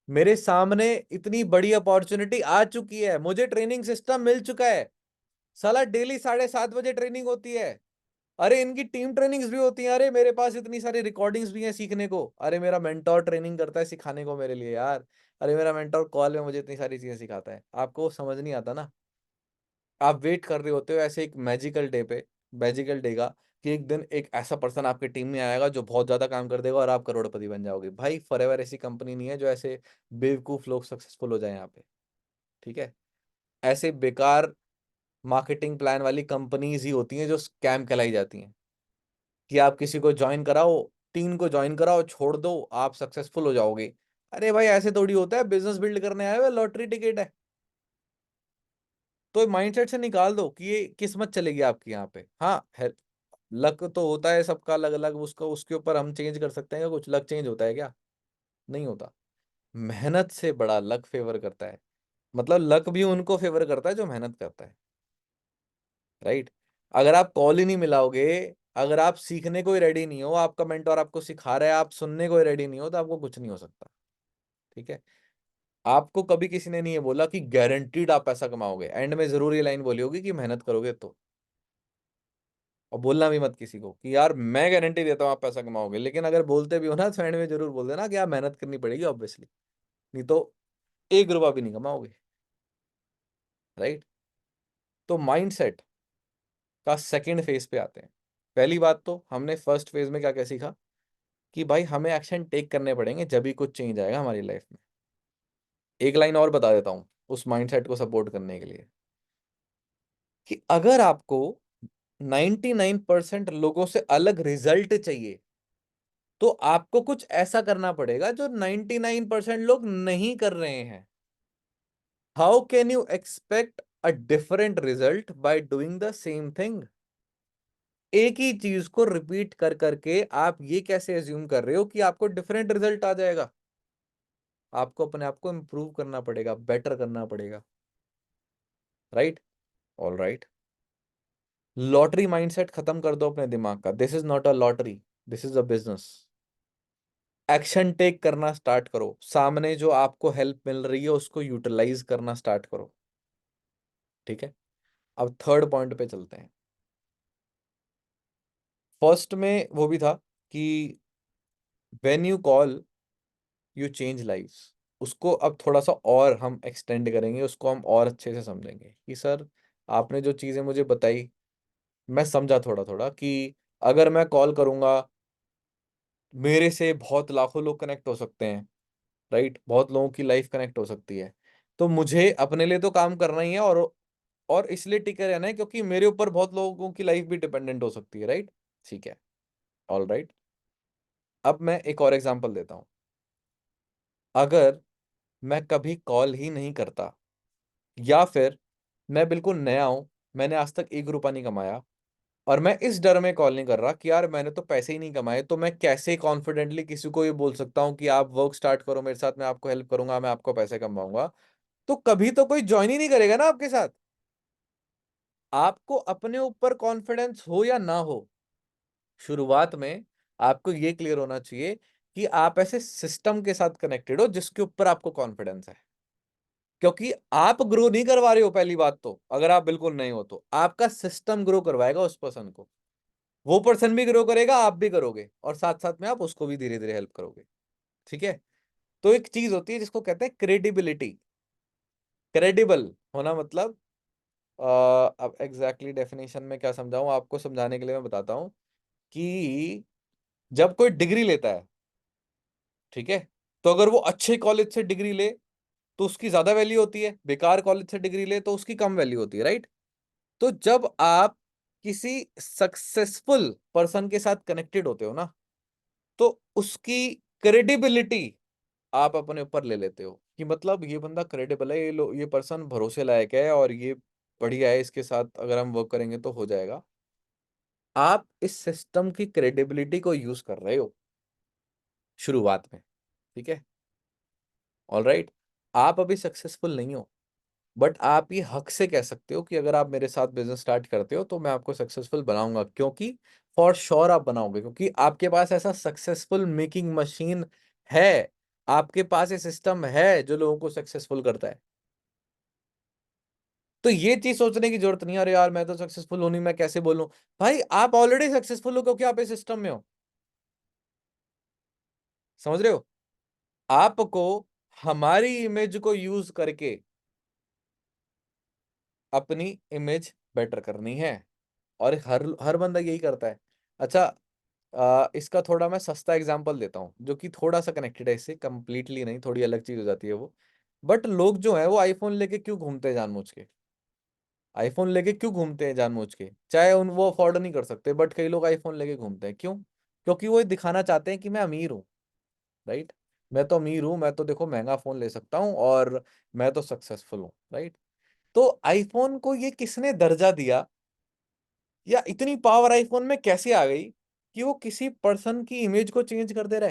S1: मेरे सामने इतनी बड़ी अपॉर्चुनिटी आ चुकी है, मुझे ट्रेनिंग सिस्टम मिल चुका है, साला डेली 7:30 बजे ट्रेनिंग होती है, अरे इनकी टीम ट्रेनिंग्स भी होती हैं, अरे मेरे पास इतनी सारी रिकॉर्डिंग्स भी हैं सीखने को, अरे मेरा मेंटोर ट्रेनिंग करता है सिखाने को मेरे लिए यार, अरे मेरा मेंटोर कॉल में मुझे इतनी सारी चीजें सिखाता है, आपको समझ नहीं आता ना। आप वेट कर रहे होते हो ऐसे एक मैजिकल डे पे, मैजिकल डे का, कि एक दिन एक ऐसा पर्सन आपकी टीम में आएगा जो बहुत ज्यादा काम कर देगा और आप करोड़पति बन जाओगे। भाई फॉरएवर ऐसी कंपनी नहीं है जो ऐसे बेवकूफ लोग सक्सेसफुल हो जाए यहाँ पे, ठीक है। ऐसे बेकार मार्केटिंग प्लान वाली कंपनीज ही होती हैं जो स्कैम कहलाई जाती हैं, कि आप किसी को ज्वाइन कराओ, 3 को ज्वाइन कराओ, छोड़ दो, आप सक्सेसफुल हो जाओगे। अरे भाई ऐसे थोड़ी होता है, बिजनेस बिल्ड करने आए हुए लॉटरी टिकट है। तो माइंडसेट से निकाल दो कि ये किस्मत चलेगी आपकी यहाँ पे, हाँ है, लक तो होता है सबका अलग अलग, उसका उसके ऊपर हम चेंज कर सकते हैं क्या? कुछ लक चेंज होता है क्या? नहीं होता। मेहनत से बड़ा लक फेवर करता है, मतलब लक भी उनको फेवर करता है जो मेहनत करता है, राइट। अगर आप कॉल ही नहीं मिलाओगे, अगर आप सीखने को ही रेडी नहीं हो, आपका मेंटोर आपको सिखा रहा है, आप सुनने को ही रेडी नहीं हो, तो आपको कुछ नहीं हो सकता। ठीक है। आपको कभी किसी ने नहीं ये बोला कि गारंटीड आप पैसा कमाओगे, एंड में जरूर ये लाइन बोली होगी कि मेहनत करोगे तो। और बोलना भी मत किसी को कि यार मैं गारंटी देता हूँ आप पैसा कमाओगे, लेकिन अगर बोलते भी हो ना तो एंड में जरूर बोल देना कि आप मेहनत करनी पड़ेगी ऑब्वियसली, नहीं तो 1 रुपया भी नहीं कमाओगे। राइट। तो माइंडसेट का सेकंड फेज पे आते हैं। पहली बात तो हमने फर्स्ट फेज में क्या क्या सीखा कि भाई हमें एक्शन टेक करने पड़ेंगे जब भी कुछ चेंज आएगा हमारी लाइफ में। एक लाइन और बता देता हूं उस माइंडसेट को सपोर्ट करने के लिए, कि अगर आपको 99% लोगों से अलग रिजल्ट चाहिए तो आपको कुछ ऐसा करना पड़ेगा जो 99% लोग नहीं कर रहे हैं। How can you expect a different result by doing the same thing? एक ही चीज को रिपीट कर करके आप ये कैसे एज्यूम कर रहे हो कि आपको डिफरेंट रिजल्ट आ जाएगा? आपको अपने आप को इंप्रूव करना पड़ेगा, बेटर करना पड़ेगा। Right. All right. Lottery mindset खत्म कर दो अपने दिमाग का। This is not a lottery, this is a business. Action take करना स्टार्ट करो, सामने जो आपको हेल्प मिल रही है उसको यूटिलाइज करना स्टार्ट करो। ठीक है। अब थर्ड पॉइंट पे चलते हैं। फर्स्ट में वो भी था कि when you call you change lives. उसको अब थोड़ा सा और हम एक्सटेंड करेंगे, उसको हम और अच्छे से समझेंगे कि सर आपने जो चीजें मुझे बताई मैं समझा थोड़ा थोड़ा कि अगर मैं कॉल करूंगा मेरे से बहुत लाखों लोग कनेक्ट हो सकते हैं। राइट। बहुत लोगों की लाइफ कनेक्ट हो सकती है। तो मुझे अपने लिए तो काम करना ही है, और इसलिए टिके रहना है क्योंकि मेरे ऊपर बहुत लोगों की लाइफ भी डिपेंडेंट हो सकती है। राइट। ठीक है। All right. अब मैं एक और एग्जांपल देता हूं। अगर मैं कभी कॉल ही नहीं करता, या फिर मैं बिल्कुल नया हूं, मैंने आज तक 1 रुपया नहीं कमाया, और मैं इस डर में कॉल नहीं कर रहा कि यार मैंने तो पैसे ही नहीं कमाए, तो मैं कैसे कॉन्फिडेंटली किसी को ये बोल सकता हूँ कि आप वर्क स्टार्ट करो मेरे साथ, मैं आपको हेल्प करूंगा, मैं आपको पैसे कमाऊंगा? तो कभी तो कोई ज्वाइन ही नहीं करेगा ना आपके साथ। आपको अपने ऊपर कॉन्फिडेंस हो या ना हो, शुरुआत में आपको ये क्लियर होना चाहिए कि आप ऐसे सिस्टम के साथ कनेक्टेड हो जिसके ऊपर आपको कॉन्फिडेंस है। क्योंकि आप ग्रो नहीं करवा रहे हो, पहली बात तो अगर आप बिल्कुल नहीं हो तो आपका सिस्टम ग्रो करवाएगा उस पर्सन को। वो पर्सन भी ग्रो करेगा, आप भी करोगे, और साथ साथ में आप उसको भी धीरे धीरे हेल्प करोगे। ठीक है। तो एक चीज होती है जिसको कहते हैं क्रेडिबिलिटी। क्रेडिबल होना मतलब अब एग्जैक्टली डेफिनेशन में क्या समझाऊं आपको, समझाने के लिए मैं बताता हूं कि जब कोई डिग्री लेता है, ठीक है, तो अगर वो अच्छे कॉलेज से डिग्री ले तो उसकी ज्यादा वैल्यू होती है, बेकार कॉलेज से डिग्री ले तो उसकी कम वैल्यू होती है। राइट। तो जब आप किसी सक्सेसफुल पर्सन के साथ कनेक्टेड होते हो ना, तो उसकी क्रेडिबिलिटी आप अपने ऊपर ले लेते हो कि मतलब ये बंदा क्रेडिबल है, ये पर्सन भरोसे लायक है, और ये बढ़िया है, इसके साथ अगर हम वर्क करेंगे तो हो जाएगा। आप इस सिस्टम की क्रेडिबिलिटी को यूज कर रहे हो शुरुआत में। ठीक है। All right. आप अभी सक्सेसफुल नहीं हो, बट आप ये हक से कह सकते हो कि अगर आप मेरे साथ बिजनेस स्टार्ट करते हो तो मैं आपको सक्सेसफुल बनाऊंगा, क्योंकि फॉर श्योर आप बनाओगे, क्योंकि आपके पास ऐसा सक्सेसफुल मेकिंग मशीन है। आपके पास ये सिस्टम है जो लोगों को सक्सेसफुल करता है। तो ये चीज सोचने की जरूरत नहीं है अरे यार मैं तो सक्सेसफुल हूं नहीं, मैं कैसे बोलूं? भाई आप ऑलरेडी सक्सेसफुल हो क्योंकि आप इस सिस्टम में हो। समझ रहे हो? आपको हमारी इमेज को यूज करके अपनी इमेज बेटर करनी है, और हर हर बंदा यही करता है। अच्छा, इसका थोड़ा मैं सस्ता एग्जांपल देता हूँ जो कि थोड़ा सा कनेक्टेड है इससे, कंप्लीटली नहीं, थोड़ी अलग चीज हो जाती है वो। बट लोग जो है वो आईफोन लेके क्यों घूमते हैं जानबूझ के? आईफोन लेके क्यों घूमते हैं जानबूझ के? चाहे उन वो अफोर्ड नहीं कर सकते, बट कई लोग आईफोन लेके घूमते हैं, क्यों? क्योंकि वो ये दिखाना चाहते हैं कि मैं अमीर हूँ। राइट। मैं तो अमीर हूँ, मैं तो देखो महंगा फोन ले सकता हूँ, और मैं तो सक्सेसफुल हूँ। राइट। तो आईफोन को ये किसने दर्जा दिया, या इतनी पावर आईफोन में कैसे आ गई कि वो किसी पर्सन की इमेज को चेंज कर दे रहा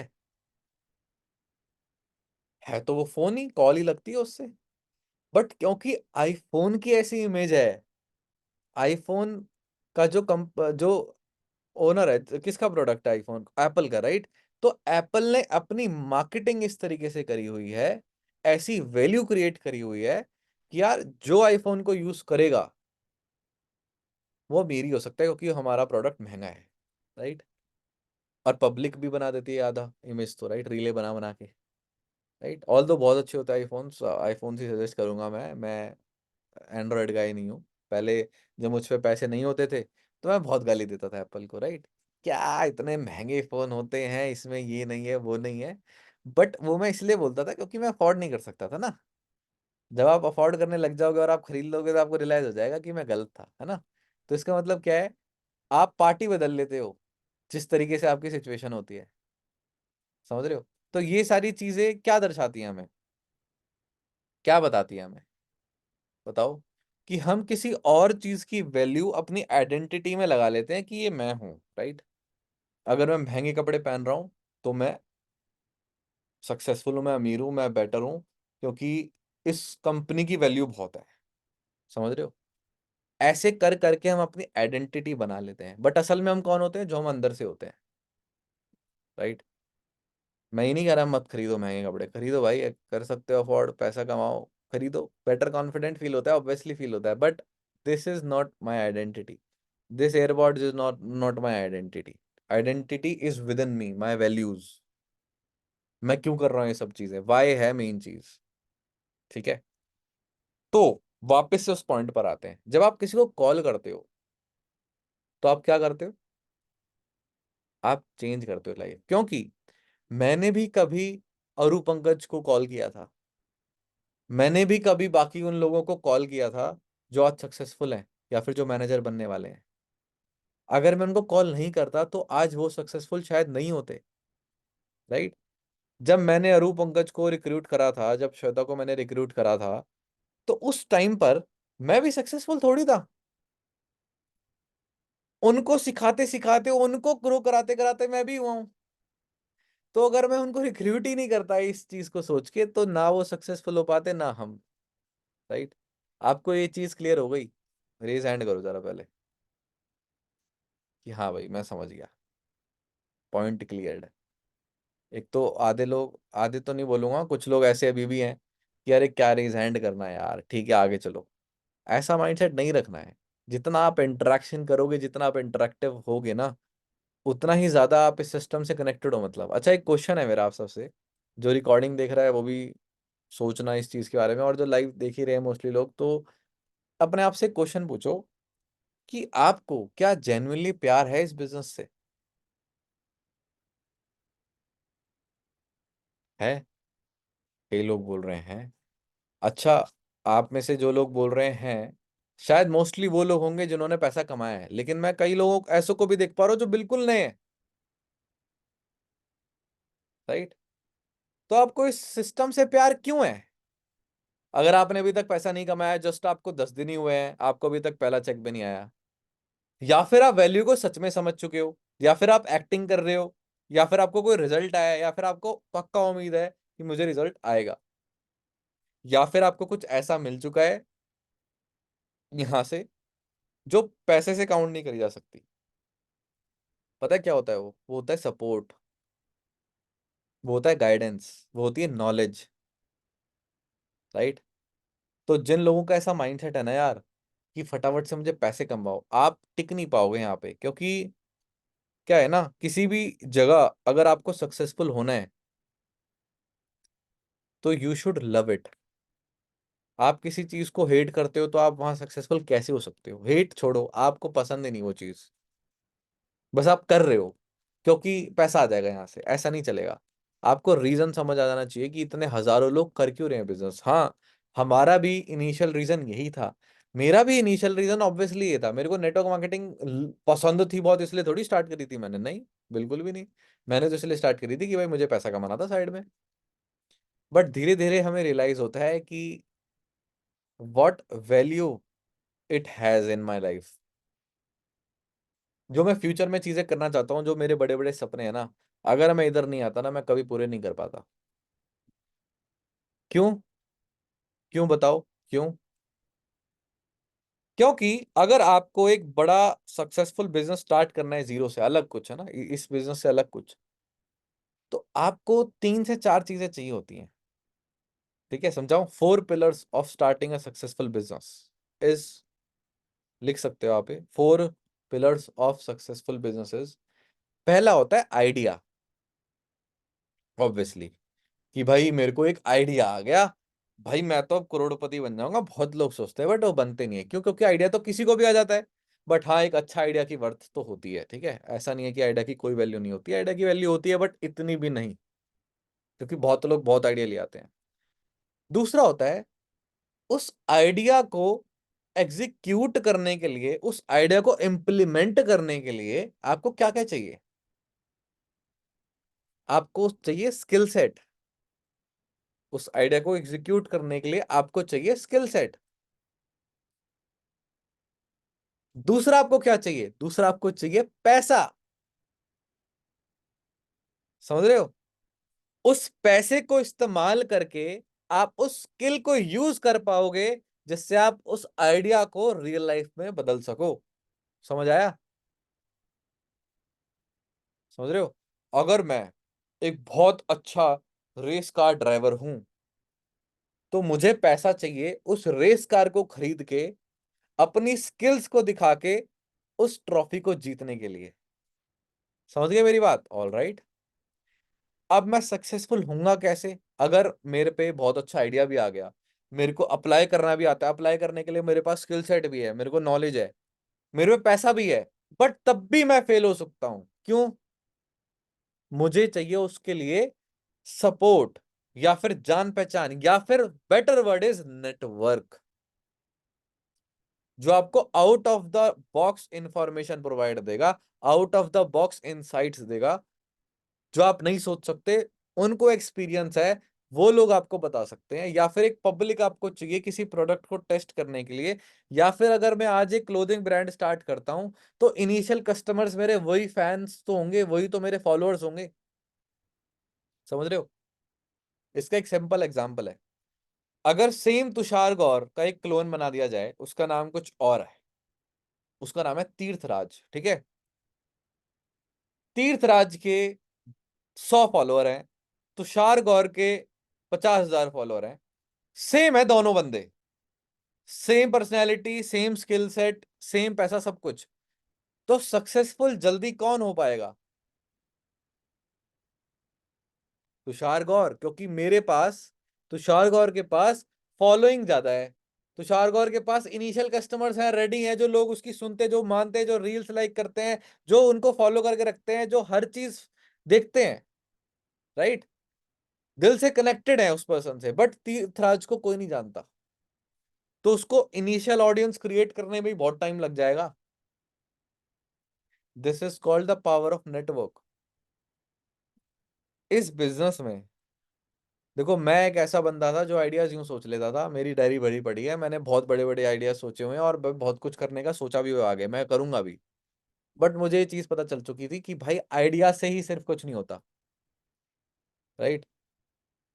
S1: है तो वो फोन ही, कॉल ही लगती है उससे। बट क्योंकि आईफोन की ऐसी इमेज है, आईफोन का जो ओनर है, तो किसका प्रोडक्ट है आईफोन? एप्पल का, राइट? तो एप्पल ने अपनी मार्केटिंग इस तरीके से करी हुई है, ऐसी वैल्यू क्रिएट करी हुई है कि यार जो आईफोन को यूज करेगा वो मेरी हो सकता है, क्योंकि हमारा प्रोडक्ट महंगा है, राइट? और पब्लिक भी बना देती है आधा इमेज तो, राइट, रीले बना बना के, राइट? ऑल दो बहुत अच्छे होते हैं आईफोन, आईफोन ही सजेस्ट करूंगा मैं एंड्रॉयड का ही नहीं हूँ। पहले जब मुझ पे पैसे नहीं होते थे तो मैं बहुत गाली देता था एप्पल को, राइट? क्या इतने महंगे फोन होते हैं, इसमें ये नहीं है वो नहीं है। बट वो मैं इसलिए बोलता था क्योंकि मैं अफोर्ड नहीं कर सकता था ना। जब आप अफोर्ड करने लग जाओगे और आप खरीद लोगे तो आपको रियलाइज हो जाएगा कि मैं गलत था, है ना? तो इसका मतलब क्या है, आप पार्टी बदल लेते हो जिस तरीके से आपकी सिचुएशन होती है, समझ रहे हो? तो ये सारी चीजें क्या दर्शाती हैं हमें, क्या बताती है हमें, बताओ? कि हम किसी और चीज की वैल्यू अपनी आइडेंटिटी में लगा लेते हैं कि ये मैं हूं, राइट? अगर मैं महंगे कपड़े पहन रहा हूं तो मैं सक्सेसफुल हूं, मैं अमीर हूं, मैं बेटर हूं, क्योंकि इस कंपनी की वैल्यू बहुत है, समझ रहे हो? ऐसे कर करके हम अपनी आइडेंटिटी बना लेते हैं, बट असल में हम कौन होते हैं? जो हम अंदर से होते हैं, राइट? मैं ही नहीं कह रहा मत खरीदो महंगे कपड़े, खरीदो भाई, कर सकते हो अफोर्ड, पैसा कमाओ, खरीदो, बेटर कॉन्फिडेंट फील होता है, ऑब्वियसली फील होता है, but this is not my identity. This AirPods is not my identity. Identity is within me, my values. मैं क्यों कर रहा हूँ ये सब चीजें, वाई है मेन चीज, ठीक है? तो वापस से उस पॉइंट पर आते हैं, जब आप किसी को कॉल करते हो तो आप क्या करते हो? आप चेंज करते हो लाइफ, क्योंकि मैंने भी कभी अरू पंकज को कॉल किया था, मैंने भी कभी बाकी उन लोगों को कॉल किया था जो आज सक्सेसफुल हैं या फिर जो मैनेजर बनने वाले हैं। अगर मैं उनको कॉल नहीं करता तो आज वो सक्सेसफुल शायद नहीं होते, राइट? जब मैंने अरू पंकज को रिक्रूट करा था, जब श्वेता को मैंने रिक्रूट करा था, तो उस टाइम पर मैं भी सक्सेसफुल थोड़ी था। उनको सिखाते सिखाते, उनको ग्रो कराते कराते मैं भी हुआ हूं। तो अगर मैं उनको रिक्रूट ही नहीं करता इस चीज को सोच के, तो ना वो सक्सेसफुल हो पाते ना हम, राइट? आपको ये चीज क्लियर हो गई? रेज हैंड करो जरा पहले कि हाँ भाई मैं समझ गया, पॉइंट क्लियर है। एक तो आधे लोग, आधे तो नहीं बोलूंगा, कुछ लोग ऐसे अभी भी हैं कि अरे क्या रेज हैंड करना है यार, ठीक है आगे चलो। ऐसा माइंडसेट नहीं रखना है। जितना आप इंटरेक्शन करोगे, जितना आप इंटरेक्टिव होगे ना, उतना ही ज्यादा आप इस सिस्टम से कनेक्टेड हो। मतलब अच्छा, एक क्वेश्चन है मेरा आप सबसे, जो रिकॉर्डिंग देख रहा है वो भी सोचना इस चीज के बारे में, और जो लाइव देख ही रहे हैं मोस्टली लोग, तो अपने आप से क्वेश्चन पूछो कि आपको क्या जेन्युइनली प्यार है इस बिजनेस से? है? कई लोग बोल रहे हैं। अच्छा, आप में से जो लोग बोल रहे हैं, शायद मोस्टली वो लोग होंगे जिन्होंने पैसा कमाया है, लेकिन मैं कई लोगों ऐसों को भी देख पा रहा हूँ जो बिल्कुल नए हैं, राइट? तो आपको इस सिस्टम से प्यार क्यों है? अगर आपने अभी तक पैसा नहीं कमाया, जस्ट आपको 10 दिन ही हुए हैं, आपको अभी तक पहला चेक भी नहीं आया, या फिर आप वैल्यू को सच में समझ चुके हो, या फिर आप एक्टिंग कर रहे हो, या फिर आपको कोई रिजल्ट आया है, या फिर आपको पक्का उम्मीद है कि मुझे रिजल्ट आएगा, या फिर आपको कुछ ऐसा मिल चुका है यहां से जो पैसे से काउंट नहीं करी जा सकती। पता है क्या होता है? वो होता है सपोर्ट, वो होता है गाइडेंस, वो होती है नॉलेज, राइट? तो जिन लोगों का ऐसा माइंडसेट है ना यार, कि फटाफट से मुझे पैसे कमाओ, आप टिक नहीं पाओगे यहाँ पे, क्योंकि क्या है ना, किसी भी जगह अगर आपको सक्सेसफुल होना है तो यू शुड लव इट। आप किसी चीज को हेट करते हो तो आप वहां सक्सेसफुल कैसे हो सकते हो? हेट छोड़ो, आपको पसंद ही नहीं वो चीज, बस आप कर रहे हो क्योंकि पैसा आ जाएगा यहाँ से, ऐसा नहीं चलेगा। आपको रीजन समझ आ जाना चाहिए कि इतने हजारों लोग कर क्यों रहे हैं बिजनेस। हाँ, हमारा भी इनिशियल रीजन यही था, मेरा भी इनिशियल रीजन ऑब्वियसली ये था, मेरे को नेटवर्क मार्केटिंग पसंद थी बहुत, इसलिए थोड़ी स्टार्ट करी थी मैंने, नहीं, बिल्कुल भी नहीं। मैंने तो इसलिए स्टार्ट करी थी कि भाई मुझे पैसा कमाना था साइड में। बट धीरे धीरे हमें रियलाइज होता है कि what value it has in my life. जो मैं फ्यूचर में चीजें करना चाहता हूँ, जो मेरे बड़े बड़े सपने हैं ना, अगर मैं इधर नहीं आता ना, मैं कभी पूरे नहीं कर पाता। क्यों? क्यों बताओ? क्यों? क्योंकि अगर आपको एक बड़ा सक्सेसफुल बिजनेस स्टार्ट करना है जीरो से, अलग कुछ है ना, इस बिजनेस से अलग कुछ, तो आपको 3 से 4 चीजें चाहिए होती हैं। ठीक है, समझाऊं? 4 pillars of starting a successful business is, लिख सकते हो आप ये, 4 पिलर्स ऑफ सक्सेसफुल बिजनेसेस। पहला होता है आइडिया, ऑब्वियसली, कि भाई मेरे को एक आइडिया आ गया, भाई मैं तो अब करोड़पति बन जाऊंगा। बहुत लोग सोचते हैं बट वो बनते नहीं है। क्यों? क्योंकि आइडिया तो किसी को भी आ जाता है। बट हाँ, एक अच्छा आइडिया की वर्थ तो होती है। ठीक है, ऐसा नहीं है कि आइडिया की कोई वैल्यू नहीं होती, आइडिया की वैल्यू होती है बट इतनी भी नहीं, क्योंकि बहुत लोग बहुत आइडिया ले आते हैं। दूसरा होता है, उस आइडिया को एग्जीक्यूट करने के लिए, उस आइडिया को इम्प्लीमेंट करने के लिए आपको क्या क्या चाहिए? आपको चाहिए स्किल सेट। उस आइडिया को एग्जीक्यूट करने के लिए आपको चाहिए स्किल सेट। दूसरा आपको क्या चाहिए? दूसरा आपको चाहिए पैसा। समझ रहे हो? उस पैसे को इस्तेमाल करके आप उस स्किल को यूज कर पाओगे, जिससे आप उस आइडिया को रियल लाइफ में बदल सको। समझ आया? समझ रहे हो? अगर मैं एक बहुत अच्छा रेस कार ड्राइवर हूं, तो मुझे पैसा चाहिए उस रेस कार को खरीद के, अपनी स्किल्स को दिखा के उस ट्रॉफी को जीतने के लिए। समझ गए मेरी बात? All right. अब मैं सक्सेसफुल होऊंगा कैसे? अगर मेरे पे बहुत अच्छा आइडिया भी आ गया, मेरे को अप्लाई करना भी आता है, अप्लाई करने के लिए मेरे पास स्किल सेट भी है, मेरे को नॉलेज है, मेरे पे पैसा भी है, बट तब भी मैं फेल हो सकता हूं। क्यों? मुझे चाहिए उसके लिए सपोर्ट, या फिर जान पहचान, या फिर बेटर वर्ड इज नेटवर्क, जो आपको out of the box information provide देगा, out of the box insights देगा, जो आप नहीं सोच सकते। उनको एक्सपीरियंस है, वो लोग आपको बता सकते हैं। या फिर एक पब्लिक आपको चाहिए किसी प्रोडक्ट को टेस्ट करने के लिए। या फिर अगर मैं आज एक क्लोथिंग ब्रांड स्टार्ट करता हूं, तो इनिशियल कस्टमर्स मेरे वही फैंस तो होंगे, वही तो मेरे फॉलोअर्स होंगे। समझ रहे हो? इसका एक सिंपल एग्जांपल है, अगर सेम तुषार गौर का एक क्लोन बना दिया जाए, उसका नाम कुछ और है, उसका नाम है तीर्थराज। ठीक है, तीर्थराज के 100 फॉलोअर हैं, तुषार गौर के 50,000 फॉलोअर हैं। सेम है दोनों बंदे, same personality, same skill set, same पैसा, सब कुछ। तो सक्सेसफुल जल्दी कौन हो पाएगा? तुषार गौर, क्योंकि मेरे पास, तुषार गौर के पास फॉलोइंग ज्यादा है, तुषार गौर के पास इनिशियल कस्टमर्स हैं, रेडी हैं, जो लोग उसकी सुनते, जो मानते हैं, जो रील्स लाइक करते हैं, जो उनको फॉलो करके रखते हैं, जो हर चीज देखते हैं। राइट? दिल से कनेक्टेड है उस पर्सन से, बट तीर्थराज को कोई नहीं जानता। तो उसको इनिशियल ऑडियंस क्रिएट करने में भी बहुत टाइम लग जाएगा। This is called the power of network. इस बिजनेस में देखो, मैं एक ऐसा बंदा था जो आइडियाज यूं सोच लेता था। मेरी डायरी भरी पड़ी है, मैंने बहुत बड़े बड़े आइडियाज सोचे हुए हैं, और बहुत कुछ करने का सोचा भी हुआ, आगे मैं करूंगा भी। बट मुझे ये चीज पता चल चुकी थी कि भाई आइडिया से ही सिर्फ कुछ नहीं होता। राइट?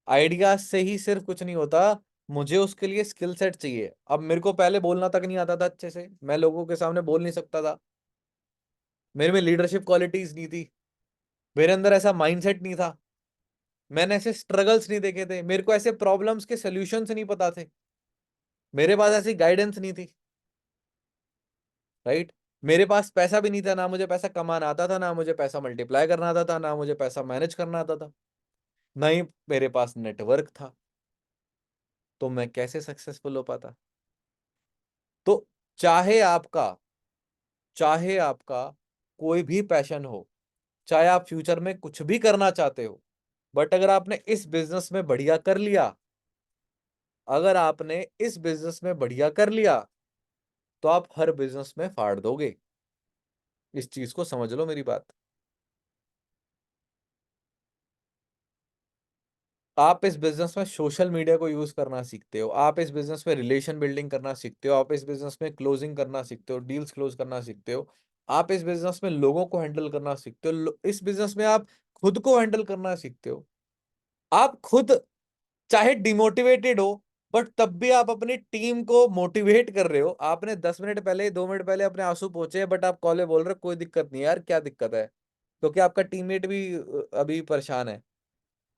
S1: आइडिया से ही सिर्फ कुछ नहीं होता, मुझे उसके लिए स्किल सेट चाहिए। अब मेरे को पहले बोलना तक नहीं आता था अच्छे से, मैं लोगों के सामने बोल नहीं सकता था, मेरे में लीडरशिप क्वालिटीज नहीं थी, मेरे अंदर ऐसा माइंडसेट नहीं था, मैंने ऐसे स्ट्रगल्स नहीं देखे थे, मेरे को ऐसे प्रॉब्लम्स के सोल्यूशंस नहीं पता थे, मेरे पास ऐसी गाइडेंस नहीं थी। राइट? मेरे पास पैसा भी नहीं था, ना मुझे पैसा कमाना आता था, ना मुझे पैसा मल्टीप्लाई करना आता था, ना मुझे पैसा मैनेज करना आता था, ना ही मेरे पास नेटवर्क था। तो मैं कैसे सक्सेसफुल हो पाता? तो चाहे आपका चाहे आपका कोई भी पैशन हो, चाहे आप फ्यूचर में कुछ भी करना चाहते हो, बट अगर आपने इस बिजनेस में बढ़िया कर लिया, अगर आपने इस बिजनेस में बढ़िया कर लिया, तो आप हर बिजनेस में फाड़ दोगे। इस चीज को समझ लो मेरी बात। आप इस बिजनेस में सोशल मीडिया को यूज करना सीखते हो, आप इस बिजनेस में रिलेशन बिल्डिंग करना सीखते हो, आप इस बिजनेस में क्लोजिंग करना सीखते हो, डील्स क्लोज करना सीखते हो, आप इस बिजनेस में लोगों को हैंडल करना सीखते हो, इस बिजनेस में आप खुद को हैंडल करना सीखते हो। आप खुद चाहे डिमोटिवेटेड हो, बट तब भी आप अपनी टीम को मोटिवेट कर रहे हो। आपने 10 मिनट पहले, 2 मिनट पहले अपने आंसू पोंछे, बट आप कॉल में बोल रहे हो कोई दिक्कत नहीं यार, क्या दिक्कत है, क्योंकि आपका टीममेट भी अभी परेशान है।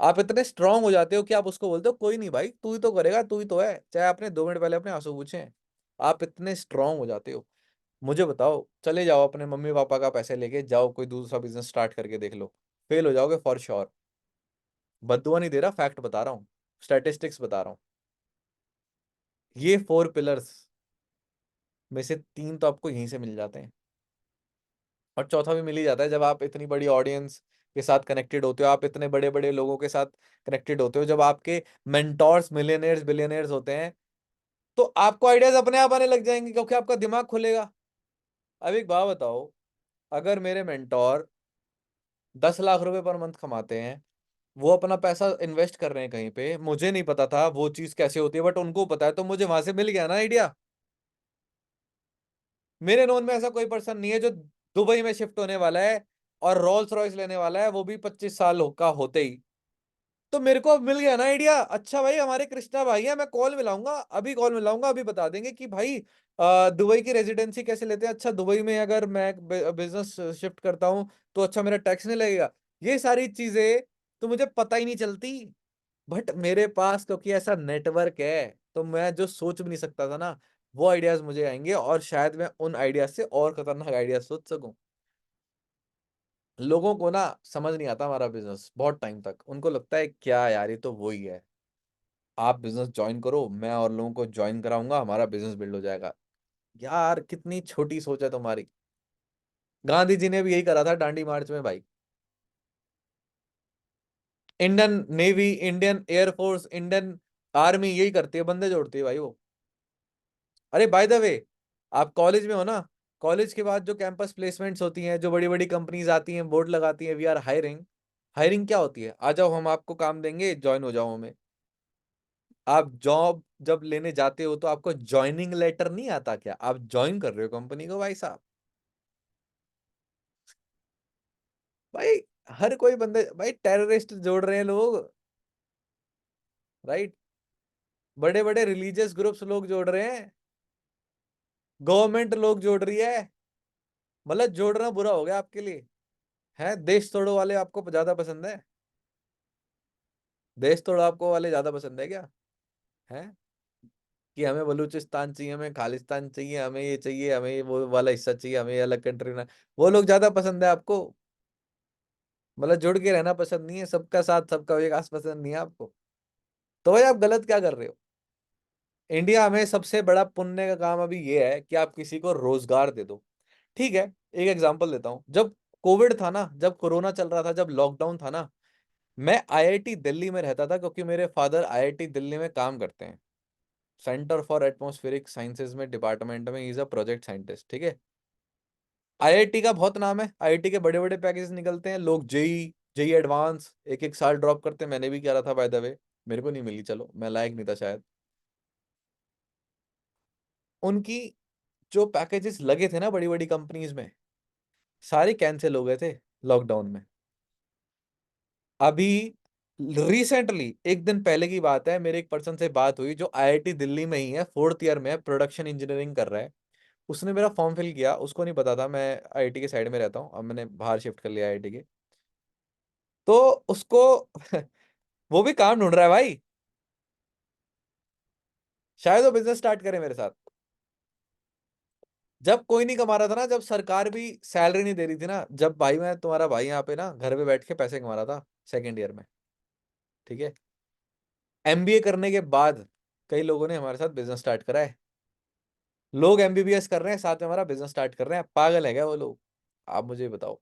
S1: आप इतने स्ट्रांग हो जाते हो कि आप उसको बोलते हो कोई नहीं भाई, तू ही तो करेगा, तू ही तो है, चाहे आपने 2 मिनट पहले अपने आंसू पूछे हैं। आप इतने स्ट्रांग हो जाते हो। मुझे बताओ, चले जाओ अपने मम्मी पापा का पैसे लेके जाओ, कोई दूसरा बिजनेस स्टार्ट करके देख लो, फेल हो जाओगे फॉर श्योर। बद्दुआ नहीं दे रहा, फैक्ट बता रहा हूँ, स्टैटिस्टिक्स बता रहा हूँ। ये 4 पिलर्स में से 3 तो आपको यहीं से मिल जाते हैं, और चौथा भी मिल ही जाता है जब आप इतनी बड़ी ऑडियंस के साथ कनेक्टेड होते हो, आप इतने बड़े बड़े लोगों के साथ कनेक्टेड होते हो, जब आपके मेंटोर्स मिलियनेयर्स बिलियनेयर्स होते हैं, तो आपको आइडियाज अपने आप आने लग जाएंगे, क्योंकि आपका दिमाग खुलेगा। अब एक बात बताओ, अगर मेरे मेंटोर 10 लाख रुपए पर मंथ कमाते हैं, वो अपना पैसा इन्वेस्ट कर रहे हैं कहीं पे, मुझे नहीं पता था वो चीज कैसे होती है, बट उनको पता है, तो मुझे वहां से मिल गया ना आइडिया। मेरे नोन में ऐसा कोई पर्सन नहीं है जो दुबई में शिफ्ट होने वाला है और रोल्स रॉयस लेने वाला है, वो भी 25 साल का होते ही। तो मेरे को अब मिल गया ना आइडिया। अच्छा भाई, हमारे कृष्णा भाई है, मैं कॉल मिलाऊंगा, अभी कॉल मिलाऊंगा, अभी बता देंगे कि भाई दुबई की रेजिडेंसी कैसे लेते हैं। अच्छा, दुबई में अगर मैं बिजनेस शिफ्ट करता हूँ तो अच्छा मेरा टैक्स नहीं लगेगा। ये सारी चीजें तो मुझे पता ही नहीं चलती, बट मेरे पास क्योंकि ऐसा नेटवर्क है, तो मैं जो सोच भी नहीं सकता था ना, वो आइडियाज मुझे आएंगे, और शायद मैं उन आइडियाज से और खतरनाक आइडियाज सोच सकूं। लोगों को ना समझ नहीं आता हमारा बिजनेस बहुत टाइम तक, उनको लगता है क्या यार ये तो वही है। आप बिजनेस ज्वाइन करो, मैं और लोगों को ज्वाइन कराऊंगा, हमारा बिजनेस बिल्ड हो जाएगा। यार कितनी छोटी सोच है तुम्हारी। गांधी जी ने भी यही करा था दांडी मार्च में भाई। Indian navy, Indian air force, Indian army यही करती है, बंदे जोड़ती है भाई वो। अरे बाय द वे, आप कॉलेज में हो ना, कॉलेज के बाद जो कैंपस प्लेसमेंट्स होती हैं, जो बड़ी बड़ी कंपनीज आती हैं, बोर्ड लगाती हैं वी आर हायरिंग। हायरिंग क्या होती है, आ जाओ हम आपको काम देंगे, ज्वाइन हो जाओ हमें। आप जॉब जब लेने जाते हो तो आपको ज्वाइनिंग लेटर नहीं आता क्या, आप ज्वाइन कर रहे हो कंपनी को भाई साहब। भाई हर कोई बंदे भाई, टेररिस्ट जोड़ रहे हैं लोग, राइट। बड़े बड़े रिलीजियस ग्रुप्स लोग जोड़ रहे हैं, गवर्नमेंट लोग जोड़ रही है। मतलब जोड़ना बुरा हो गया आपके लिए। है देश तोड़ो वाले आपको ज्यादा पसंद है? देश तोड़ो आपको वाले ज्यादा पसंद है क्या? है कि हमें बलूचिस्तान चाहिए, हमें खालिस्तान चाहिए, हमें ये चाहिए, हमें ये वो वाला हिस्सा चाहिए, हमें ये अलग कंट्री ना, वो लोग ज्यादा पसंद है आपको? मतलब जुड़ के रहना पसंद नहीं है, सबका साथ सबका विकास पसंद नहीं है आपको? तो भाई आप गलत क्या कर रहे हो। इंडिया में सबसे बड़ा पुण्य का काम अभी ये है कि आप किसी को रोजगार दे दो। ठीक है, एक एग्जांपल देता हूं, जब कोविड था ना, जब कोरोना चल रहा था, जब लॉकडाउन था ना, मैं आईआईटी दिल्ली में रहता था, क्योंकि मेरे फादर आईआईटी दिल्ली में काम करते हैं, सेंटर फॉर एटमॉस्फेरिक साइंसेज में, डिपार्टमेंट में इज अ प्रोजेक्ट साइंटिस्ट, ठीक है। आईआईटी का बहुत नाम है, आईआईटी के बड़े बड़े पैकेज निकलते हैं, लोग जेई जेई एडवांस एक एक साल ड्रॉप करते हैं, मैंने भी किया था बाय द वे। मेरे को नहीं मिली, चलो मैं लायक नहीं था शायद। उनकी जो पैकेजेस लगे थे ना बड़ी बड़ी कंपनीज में, सारे कैंसिल हो गए थे लॉकडाउन में। अभी रिसेंटली एक दिन पहले की बात है, मेरे एक पर्सन से बात हुई जो आईआईटी दिल्ली में ही है, 4th ईयर में है, प्रोडक्शन इंजीनियरिंग कर रहा है। उसने मेरा फॉर्म फिल किया, उसको नहीं पता था मैं आईआईटी के साइड में रहता हूँ, अब मैंने बाहर शिफ्ट कर लिया आईआईटी के। तो उसको वो भी काम ढूंढ रहा है भाई, शायद वो बिजनेस स्टार्ट करे मेरे साथ। जब कोई नहीं कमा रहा था ना, जब सरकार भी सैलरी नहीं दे रही थी ना, जब भाई मैं तुम्हारा भाई यहाँ पे ना घर पे बैठ के पैसे कमा रहा था 2nd ईयर में, ठीक है। एमबीए करने के बाद कई लोगों ने हमारे साथ बिजनेस स्टार्ट करा है। लोग एमबीबीएस कर रहे हैं, साथ में हमारा बिजनेस स्टार्ट कर रहे हैं, पागल है क्या वो लोग? आप मुझे बताओ।